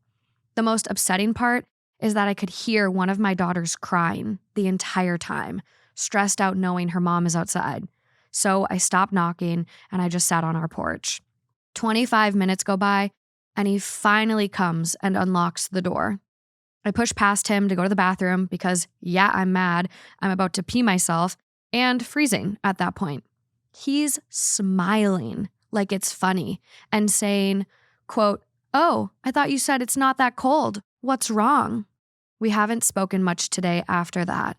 The most upsetting part is that I could hear one of my daughters crying the entire time, stressed out knowing her mom is outside. So I stopped knocking and I just sat on our porch. 25 minutes go by and he finally comes and unlocks the door. I push past him to go to the bathroom because, yeah, I'm mad. I'm about to pee myself and freezing at that point. He's smiling like it's funny and saying, quote, "Oh, I thought you said it's not that cold. What's wrong?" We haven't spoken much today after that.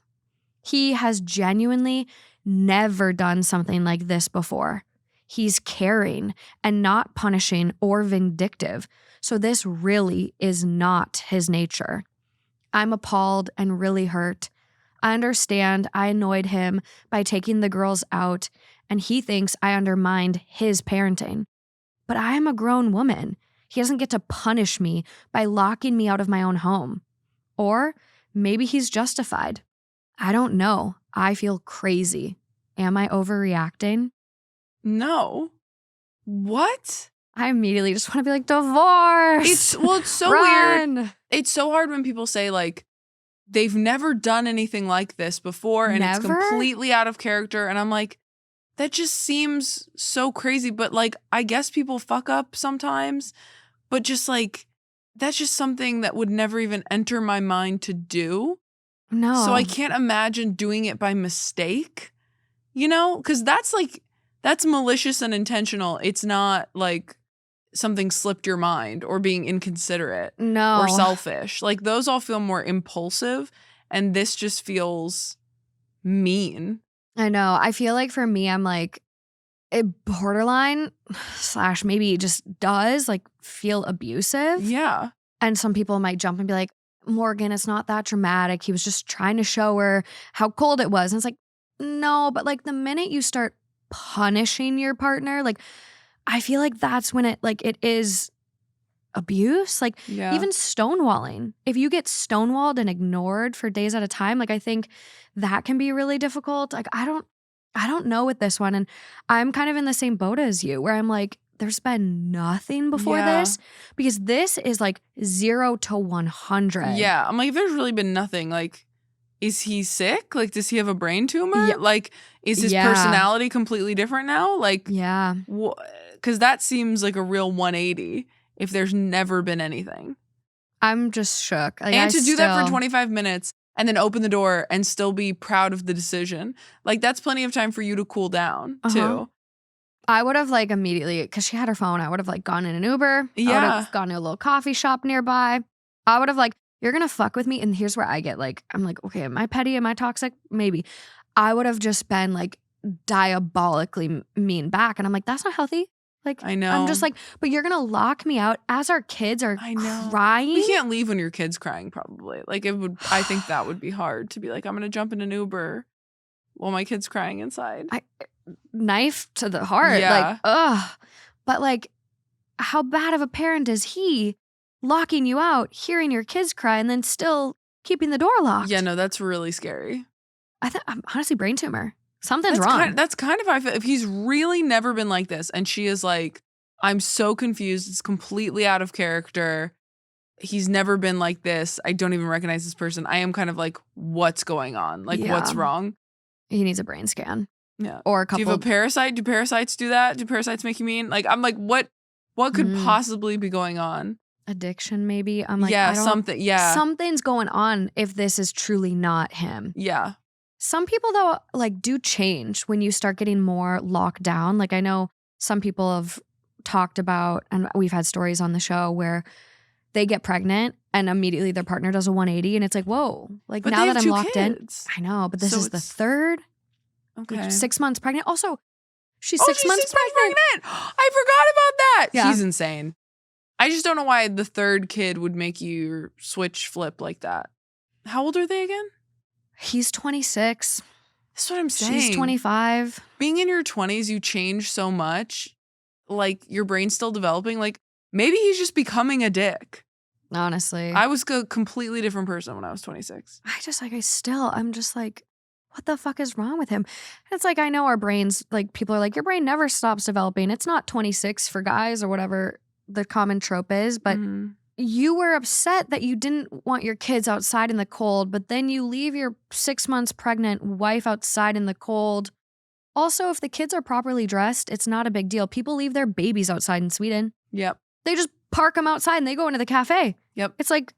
He has genuinely never done something like this before. He's caring and not punishing or vindictive. So this really is not his nature. I'm appalled and really hurt. I understand I annoyed him by taking the girls out, and he thinks I undermined his parenting. But I am a grown woman. He doesn't get to punish me by locking me out of my own home. Or maybe he's justified. I don't know. I feel crazy. Am I overreacting? No. What? I immediately just want to be like, divorce. It's so weird. It's so hard when people say like they've never done anything like this before and it's completely out of character. And I'm like, that just seems so crazy. But like, I guess people fuck up sometimes, but just like, that's just something that would never even enter my mind to do. No. So I can't imagine doing it by mistake, you know? Because that's malicious and intentional. It's not like something slipped your mind or being inconsiderate or selfish. Like those all feel more impulsive, and this just feels mean. I know. I feel like for me, I'm like, it borderline / maybe just does like feel abusive. Yeah. And some people might jump and be like, Morgan, it's not that dramatic. He was just trying to show her how cold it was. And it's like, no, but like the minute you start punishing your partner, like I feel like that's when it is abuse. Like even stonewalling. If you get stonewalled and ignored for days at a time, like I think that can be really difficult. Like I don't know with this one. And I'm kind of in the same boat as you where I'm like, there's been nothing before this because this is like 0 to 100. Yeah. I'm like, if there's really been nothing, like, is he sick? Like, does he have a brain tumor? Yeah. Like, is his personality completely different now? Like, yeah. Because that seems like a real 180 if there's never been anything. I'm just shook. Like, and to do that for 25 minutes and then open the door and still be proud of the decision. Like, that's plenty of time for you to cool down, too. I would have like immediately, because she had her phone, I would have like gone in an Uber. Yeah. I would have gone to a little coffee shop nearby. I would have like, you're going to fuck with me. And here's where I get like, I'm like, okay, am I petty? Am I toxic? Maybe. I would have just been like diabolically mean back. And I'm like, that's not healthy. Like, I know. I'm just like, but you're going to lock me out as our kids are crying. You can't leave when your kid's crying probably. Like I think that would be hard to be like, I'm going to jump in an Uber while my kid's crying inside. Knife to the heart. Yeah. Like, ugh. But like, how bad of a parent is he locking you out, hearing your kids cry, and then still keeping the door locked? Yeah, no, that's really scary. I think honestly, brain tumor. Something's wrong. That's kind of how I feel. If he's really never been like this and she is like, I'm so confused. It's completely out of character. He's never been like this. I don't even recognize this person. I am kind of like, what's going on? Like, what's wrong? He needs a brain scan. Yeah. Or a couple. Do you have a parasite? Do parasites do that? Do parasites make you mean? Like, I'm like, what could possibly be going on? Addiction, maybe. I'm like, something. Yeah. Something's going on if this is truly not him. Yeah. Some people though, like do change when you start getting more locked down. Like I know some people have talked about, and we've had stories on the show where they get pregnant and immediately their partner does a 180 and it's like, whoa, like but now that I'm locked kids. in. I know, but this is the third. Okay. 6 months pregnant. Also, she's 6 months pregnant. I forgot about that. Yeah. He's insane. I just don't know why the third kid would make you switch flip like that. How old are they again? He's 26. That's what I'm saying. She's 25. Being in your 20s, you change so much. Like, your brain's still developing. Like, maybe he's just becoming a dick. Honestly. I was a completely different person when I was 26. I'm just like, what the fuck is wrong with him? And it's like, I know our brains, like people are like, your brain never stops developing. It's not 26 for guys or whatever the common trope is, but you were upset that you didn't want your kids outside in the cold, but then you leave your 6 months pregnant wife outside in the cold. Also, if the kids are properly dressed, it's not a big deal. People leave their babies outside in Sweden. Yep. They just park them outside and they go into the cafe. Yep. It's like,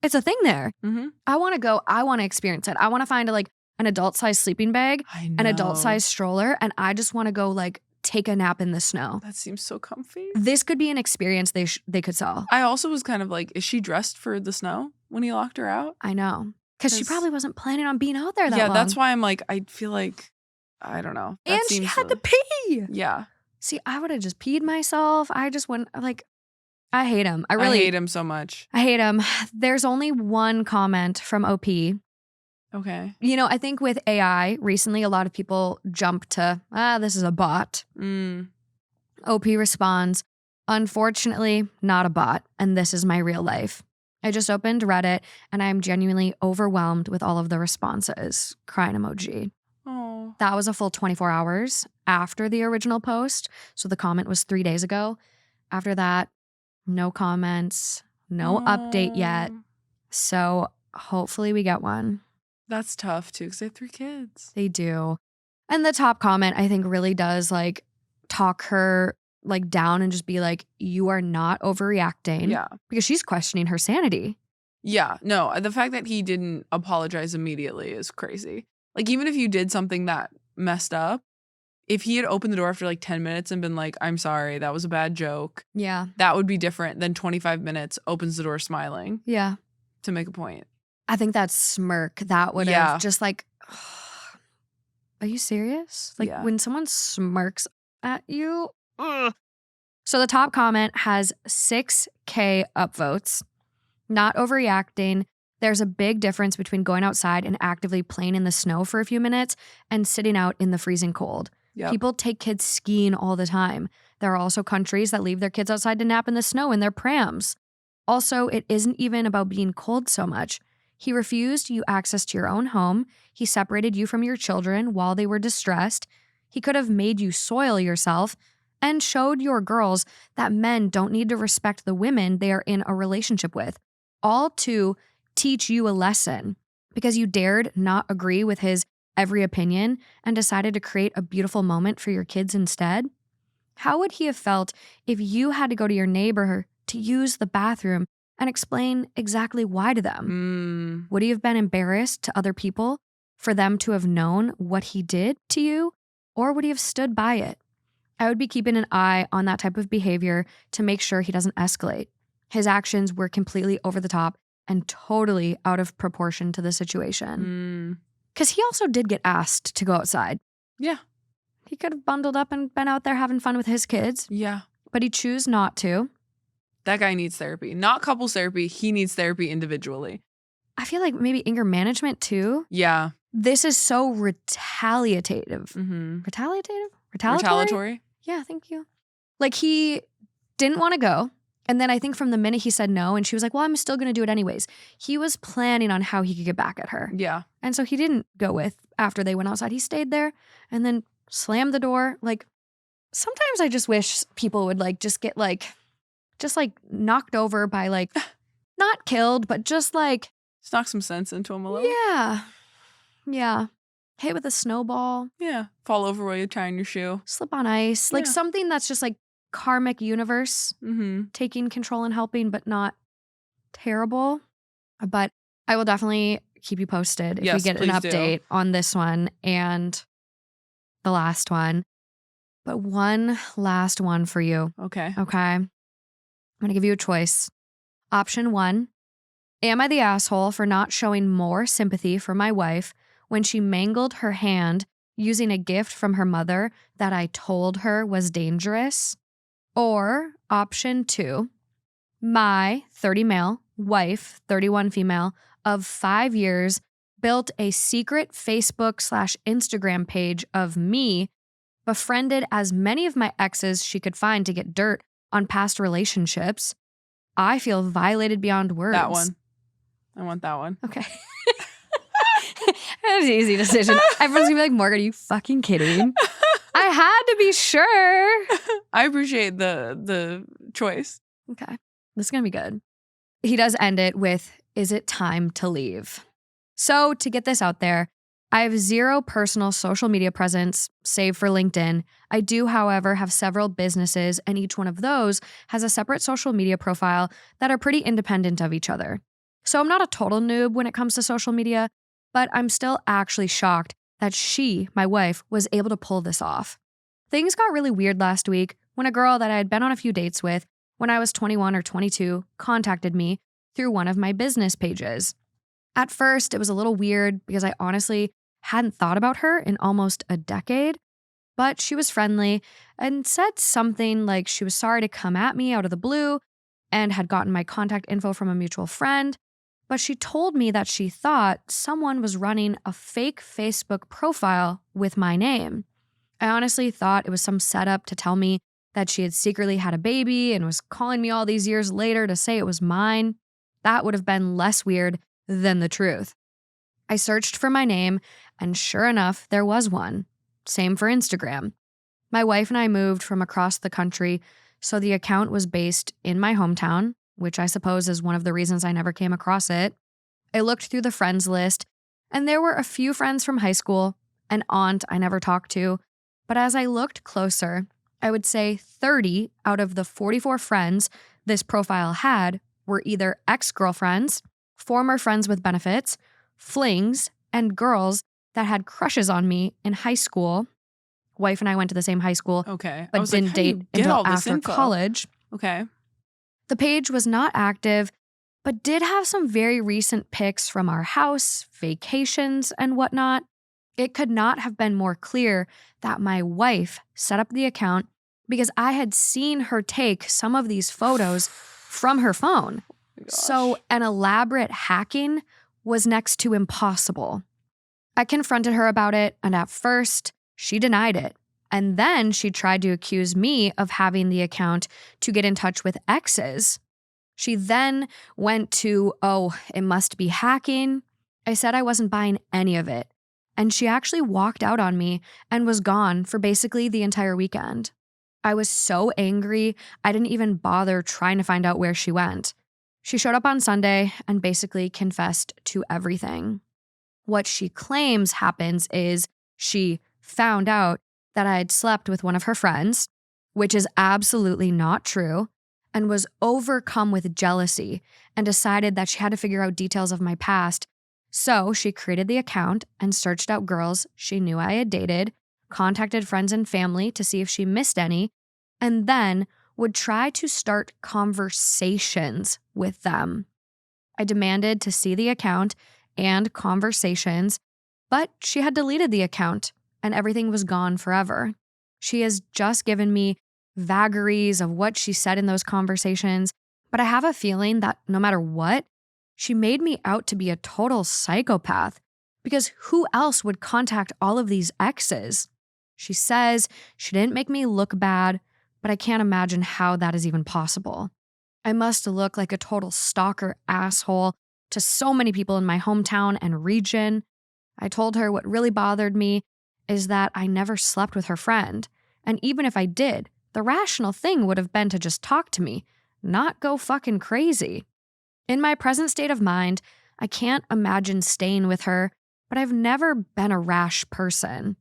It's a thing there. Mm-hmm. I want to go. I want to experience it. I want to find like an adult-sized sleeping bag, an adult-sized stroller, and I just want to go like take a nap in the snow. That seems so comfy. This could be an experience they could sell. I also was kind of like, is she dressed for the snow when he locked her out? I know. Because she probably wasn't planning on being out there that long. Yeah, that's why I'm like, I feel like, I don't know. And she had to pee. Yeah. See, I would have just peed myself. I just wouldn't, like, I hate him. I hate him so much. I hate him. There's only one comment from OP. Okay. You know, I think with AI, recently a lot of people jump to, this is a bot. OP responds, unfortunately, not a bot, and this is my real life. I just opened Reddit, and I'm genuinely overwhelmed with all of the responses. Crying emoji. Oh. That was a full 24 hours after the original post, so the comment was 3 days ago. After that, no comments, no update yet. So hopefully we get one. That's tough, too, because they have 3 kids. They do. And the top comment, I think, really does, like, talk her, like, down and just be like, you are not overreacting. Yeah. Because she's questioning her sanity. Yeah. No, the fact that he didn't apologize immediately is crazy. Like, even if you did something that messed up, if he had opened the door after, like, 10 minutes and been like, I'm sorry, that was a bad joke. Yeah. That would be different than 25 minutes, opens the door smiling. Yeah. To make a point. I think that smirk, that would have just like, are you serious? Like when someone smirks at you. Ugh. So the top comment has 6K upvotes. Not overreacting. There's a big difference between going outside and actively playing in the snow for a few minutes and sitting out in the freezing cold. Yep. People take kids skiing all the time. There are also countries that leave their kids outside to nap in the snow in their prams. Also, it isn't even about being cold so much. He refused you access to your own home. He separated you from your children while they were distressed. He could have made you soil yourself and showed your girls that men don't need to respect the women they are in a relationship with, all to teach you a lesson because you dared not agree with his every opinion and decided to create a beautiful moment for your kids instead. How would he have felt if you had to go to your neighbor to use the bathroom and explain exactly why to them? Would he have been embarrassed to other people for them to have known what he did to you, or would he have stood by it? I would be keeping an eye on that type of behavior to make sure he doesn't escalate. His actions were completely over the top and totally out of proportion to the situation. Because he also did get asked to go outside. Yeah. He could have bundled up and been out there having fun with his kids. Yeah. But he chose not to. That guy needs therapy. Not couples therapy. He needs therapy individually. I feel like maybe anger management too. Yeah. This is so retaliative. Retaliatory? Yeah, thank you. Like he didn't want to go. And then I think from the minute he said no and she was like, well, I'm still going to do it anyways. He was planning on how he could get back at her. Yeah. And so he didn't go with after they went outside. He stayed there and then slammed the door. Like sometimes I just wish people would like just get like knocked over by like, not killed, but just like. Just knock some sense into him a little. Yeah. Yeah. Hit with a snowball. Yeah. Fall over while you're tying your shoe. Slip on ice. Like something that's just like karmic universe taking control and helping, but not terrible. But I will definitely keep you posted if we get an update on this one and the last one. But one last one for you. Okay. I'm going to give you a choice. Option 1, am I the asshole for not showing more sympathy for my wife when she mangled her hand using a gift from her mother that I told her was dangerous? Or option 2, my 30 male, wife, 31 female, of 5 years built a secret Facebook/Instagram page of me, befriended as many of my exes she could find to get dirt on past relationships. I feel violated beyond words. That one. I want that one. Okay. That was an easy decision. Everyone's gonna be like, Morgan, are you fucking kidding? I had to be sure. I appreciate the choice. Okay. This is gonna be good. He does end it with, is it time to leave? So to get this out there, I have 0 personal social media presence, save for LinkedIn. I do, however, have several businesses, and each one of those has a separate social media profile that are pretty independent of each other. So I'm not a total noob when it comes to social media, but I'm still actually shocked that she, my wife, was able to pull this off. Things got really weird last week when a girl that I had been on a few dates with when I was 21 or 22 contacted me through one of my business pages. At first, it was a little weird because I honestly hadn't thought about her in almost a decade, but she was friendly and said something like she was sorry to come at me out of the blue and had gotten my contact info from a mutual friend, but she told me that she thought someone was running a fake Facebook profile with my name. I honestly thought it was some setup to tell me that she had secretly had a baby and was calling me all these years later to say it was mine. That would have been less weird than the truth. I searched for my name, and sure enough, there was one. Same for Instagram. My wife and I moved from across the country, so the account was based in my hometown, which I suppose is one of the reasons I never came across it. I looked through the friends list, and there were a few friends from high school, an aunt I never talked to, but as I looked closer, I would say 30 out of the 44 friends this profile had were either ex-girlfriends, former friends with benefits, flings, and girls that had crushes on me in high school. Wife and I went to the same high school, Okay. but didn't date until after college. Okay. The page was not active, but did have some very recent pics from our house, vacations, and whatnot. It could not have been more clear that my wife set up the account because I had seen her take some of these photos from her phone. So an elaborate hacking was next to impossible. I confronted her about it, and at first, she denied it. And then she tried to accuse me of having the account to get in touch with exes. She then went to, it must be hacking. I said I wasn't buying any of it. And she actually walked out on me and was gone for basically the entire weekend. I was so angry, I didn't even bother trying to find out where she went. She showed up on Sunday and basically confessed to everything. What she claims happens is she found out that I had slept with one of her friends, which is absolutely not true, and was overcome with jealousy and decided that she had to figure out details of my past. So she created the account and searched out girls she knew I had dated, contacted friends and family to see if she missed any, and then would try to start conversations with them. I demanded to see the account and conversations, but she had deleted the account and everything was gone forever. She has just given me vagaries of what she said in those conversations, but I have a feeling that no matter what, she made me out to be a total psychopath because who else would contact all of these exes? She says she didn't make me look bad, but I can't imagine how that is even possible. I must look like a total stalker asshole to so many people in my hometown and region. I told her what really bothered me is that I never slept with her friend. And even if I did, the rational thing would have been to just talk to me, not go fucking crazy. In my present state of mind, I can't imagine staying with her, but I've never been a rash person.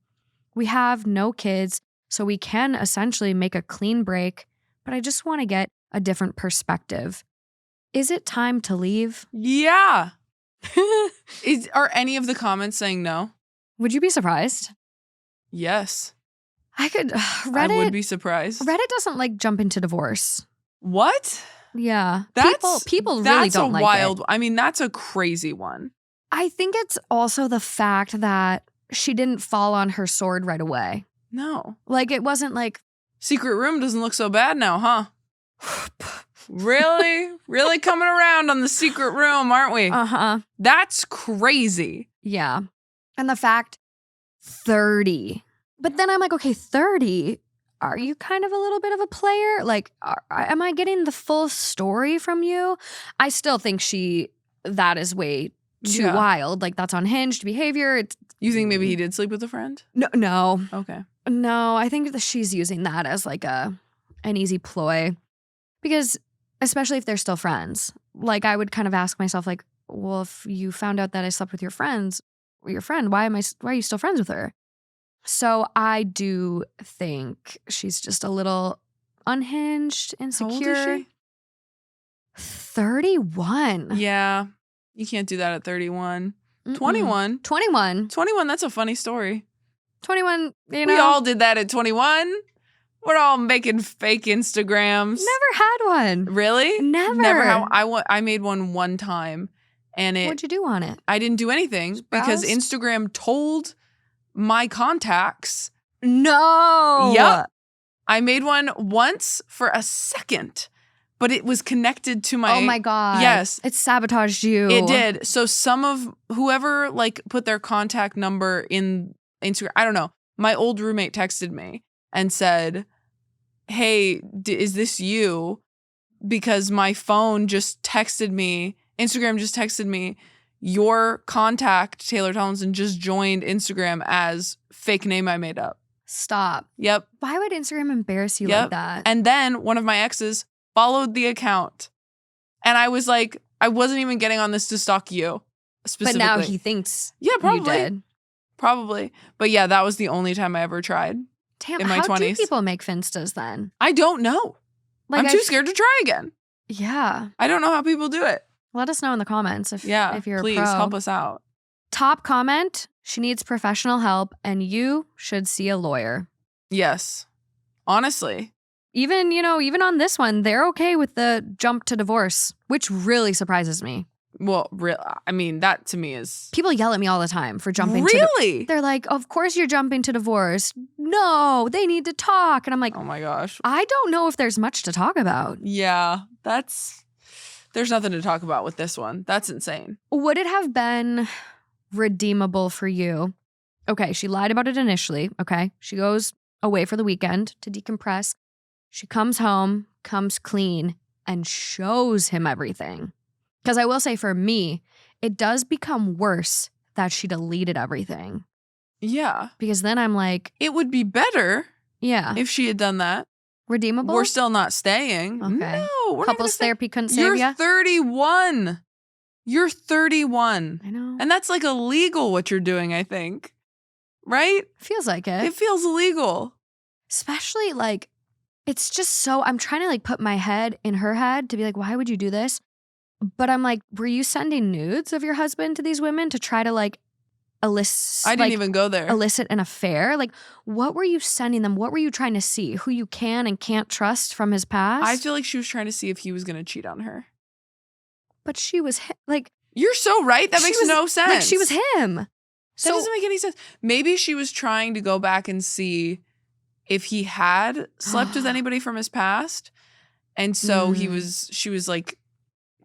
We have no kids, so we can essentially make a clean break, but I just want to get a different perspective. Is it time to leave? Yeah. Are any of the comments saying no? Would you be surprised? Yes. I could. Reddit, I would be surprised. Reddit doesn't jump into divorce. What? Yeah. That's people really don't like it. That's a wild. I mean, that's a crazy one. I think it's also the fact that she didn't fall on her sword right away. No. It wasn't like... Secret room doesn't look so bad now, huh? Really? Really coming around on the secret room, aren't we? Uh-huh. That's crazy. Yeah. And the fact, 30. But then I'm like, okay, 30, are you kind of a little bit of a player? Am I getting the full story from you? I still think that is way too wild. That's unhinged behavior. You think maybe he did sleep with a friend? No. Okay. No, I think that she's using that as an easy ploy. Because especially if they're still friends. I would kind of ask myself, well, if you found out that I slept with your friend, why are you still friends with her? So I do think she's just a little unhinged, insecure. How old is she? 31. Yeah. You can't do that at 31. Mm-mm. 21. 21. 21, that's a funny story. 21, you know. We all did that at 21. We're all making fake Instagrams. Never had one. Really? Never. I made one time. And What'd you do on it? I didn't do anything because Instagram told my contacts. No. Yep. I made one once for a second, but it was connected to my. Oh my God. Yes. It sabotaged you. It did. So some of whoever like put their contact number in Instagram, I don't know. My old roommate texted me and said, hey, is this you? Because my phone just texted me, Instagram just texted me, your contact, Taylor Tomlinson, just joined Instagram as fake name I made up. Stop. Yep. Why would Instagram embarrass you like that? And then one of my exes followed the account. And I was like, I wasn't even getting on this to stalk you specifically. But now he thinks probably. you did. Probably. But yeah, that was the only time I ever tried. Damn, in my how 20s. do people make Finstas then? I don't know. Like, I'm too scared to try again. Yeah. I don't know how people do it. Let us know in the comments if you're please a pro. help us out. Top comment, she needs professional help and you should see a lawyer. Yes. Honestly. Even on this one, they're okay with the jump to divorce, which really surprises me. Well, I mean, that to me is... People yell at me all the time for jumping Really? They're like, of course you're jumping to divorce. No, they need to talk. And I'm like, oh my gosh. I don't know if there's much to talk about. Yeah, there's nothing to talk about with this one. That's insane. Would it have been redeemable for you? Okay, she lied about it initially. Okay, she goes away for the weekend to decompress. She comes home, comes clean, and shows him everything. Because I will say for me, it does become worse that she deleted everything. Yeah. Because then I'm like... It would be better if she had done that. Redeemable? We're still not staying. Okay. No. We're Couples therapy couldn't save You're you? 31. You're 31. I know. And that's like illegal what you're doing, I think. Right? Feels like it. It feels illegal. Especially like, it's just so... I'm trying to like put my head in her head to be like, why would you do this? But I'm like, were you sending nudes of your husband to these women to try to like elicit? I didn't even go there. Elicit an affair? Like, what were you sending them? What were you trying to see? Who you can and can't trust from his past? I feel like she was trying to see if he was going to cheat on her. But she was like... You're so right. That makes no sense. Like, she was him. That doesn't make any sense. Maybe she was trying to go back and see if he had slept with anybody from his past. And so she was like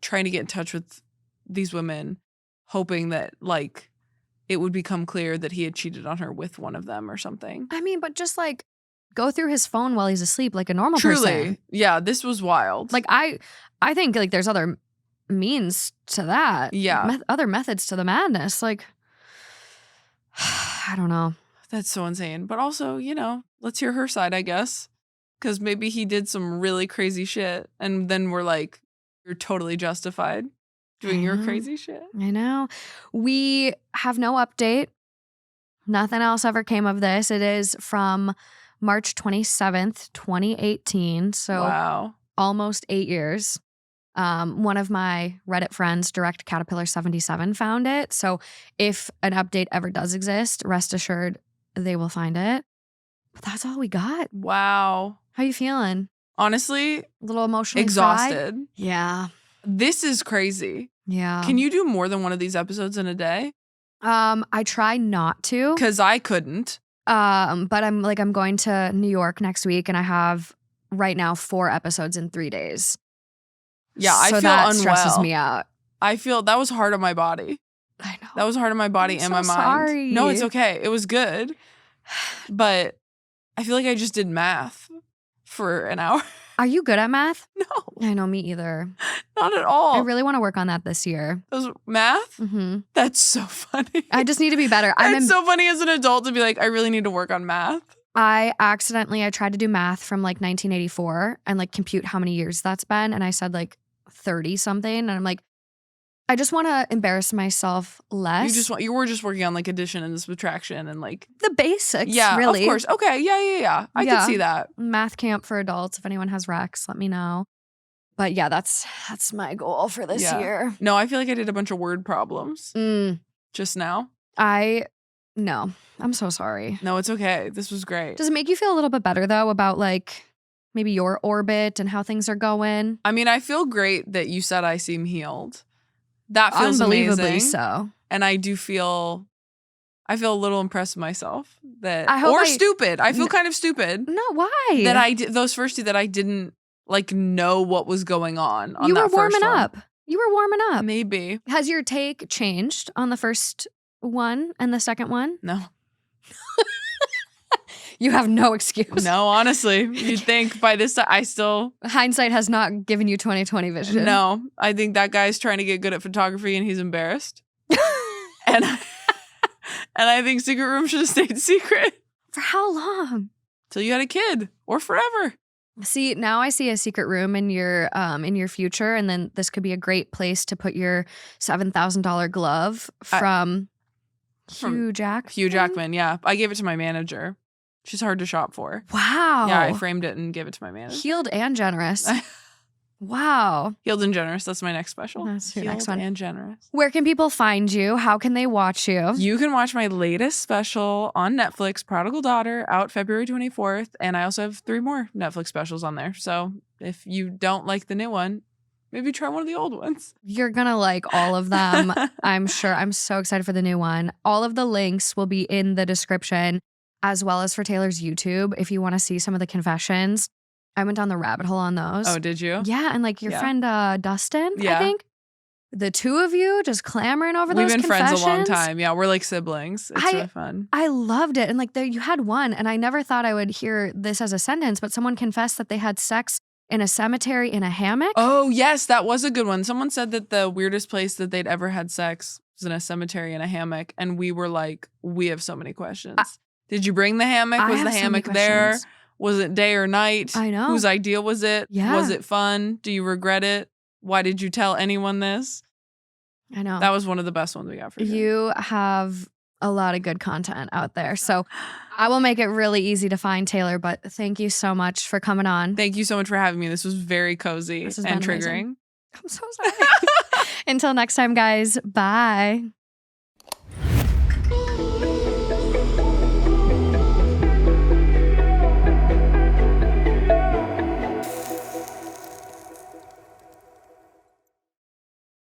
trying to get in touch with these women, hoping that like it would become clear that he had cheated on her with one of them or something. I mean, but just like go through his phone while he's asleep like a normal person. Truly. Yeah, this was wild. Like I think like there's other means to that. Yeah. Other methods to the madness. Like, I don't know. That's so insane. But also, let's hear her side, I guess. Because maybe he did some really crazy shit. And then we're like, you're totally justified doing your crazy shit. I know. We have no update. Nothing else ever came of this. It is from March 27th, 2018. So wow. Almost 8 years. One of my Reddit friends, Direct Caterpillar 77, found it. So if an update ever does exist, rest assured they will find it. But that's all we got. Wow. How you feeling? Honestly, a little emotionally exhausted. fried? Yeah. This is crazy. Yeah. Can you do more than one of these episodes in a day? I try not to. Because I couldn't. But I'm going to New York next week and I have right now 4 episodes in 3 days. Yeah, I so feel that unwell. Stresses me out. I feel that was hard on my body. I know. That was hard on my body and my mind. Sorry. No, it's okay. It was good. But I feel like I just did math for an hour. Are you good at math? No. I know, me either. Not at all. I really want to work on that this year. Math? Mm-hmm. That's so funny. I just need to be better. It's so funny as an adult to be like, I really need to work on math. I tried to do math from like 1984 and like compute how many years that's been. And I said like 30 something. And I'm like, I just want to embarrass myself less. You were just working on like addition and subtraction and like the basics. Yeah, really. Of course. Okay. Yeah. I could see that. Math camp for adults. If anyone has recs, let me know. But yeah, that's my goal for this year. No, I feel like I did a bunch of word problems just now. No, I'm so sorry. No, it's okay. This was great. Does it make you feel a little bit better though about like maybe your orbit and how things are going? I mean, I feel great that you said I seem healed. That feels Unbelievably amazing. so. And I feel a little impressed with myself that, stupid. I feel kind of stupid. No, why? That I did those first two that I didn't like know what was going on you that were warming first one. up. You were warming up. Maybe. Has your take changed on the first one and the second one? No. You have no excuse. No, honestly. You'd think by this time I still... Hindsight has not given you 20/20 vision. No. I think that guy's trying to get good at photography and he's embarrassed. and I think Secret Room should have stayed secret. For how long? Till you had a kid. Or forever. See, now I see a secret room in your future, and then this could be a great place to put your $7,000 glove from Hugh Jackman. Hugh Jackman, yeah. I gave it to my manager. She's hard to shop for. Wow. Yeah, I framed it and gave it to my manager. Healed and generous. Wow. Healed and generous. That's my next special. That's your Healed next one. And generous. Where can people find you? How can they watch you? You can watch my latest special on Netflix, Prodigal Daughter, out February 24th. And I also have 3 more Netflix specials on there. So if you don't like the new one, maybe try one of the old ones. You're going to like all of them, I'm sure. I'm so excited for the new one. All of the links will be in the description, as well as for Taylor's YouTube if you want to see some of the confessions. I went down the rabbit hole on those. Oh, did you? Yeah, and like your friend Dustin, Yeah. I think. The two of you just clamoring over those confessions. We've been friends a long time. Yeah, we're like siblings. It's really fun. I loved it. And like you had one, and I never thought I would hear this as a sentence, but someone confessed that they had sex in a cemetery in a hammock. Oh, yes, that was a good one. Someone said that the weirdest place that they'd ever had sex was in a cemetery in a hammock. And we were like, we have so many questions. Did you bring the hammock? Was the hammock there? Was it day or night? I know. Whose idea was it? Yeah. Was it fun? Do you regret it? Why did you tell anyone this? I know. That was one of the best ones we got for sure. You have a lot of good content out there. So I will make it really easy to find Taylor, but thank you so much for coming on. Thank you so much for having me. This was very cozy and triggering. I'm so sorry. Until next time, guys. Bye.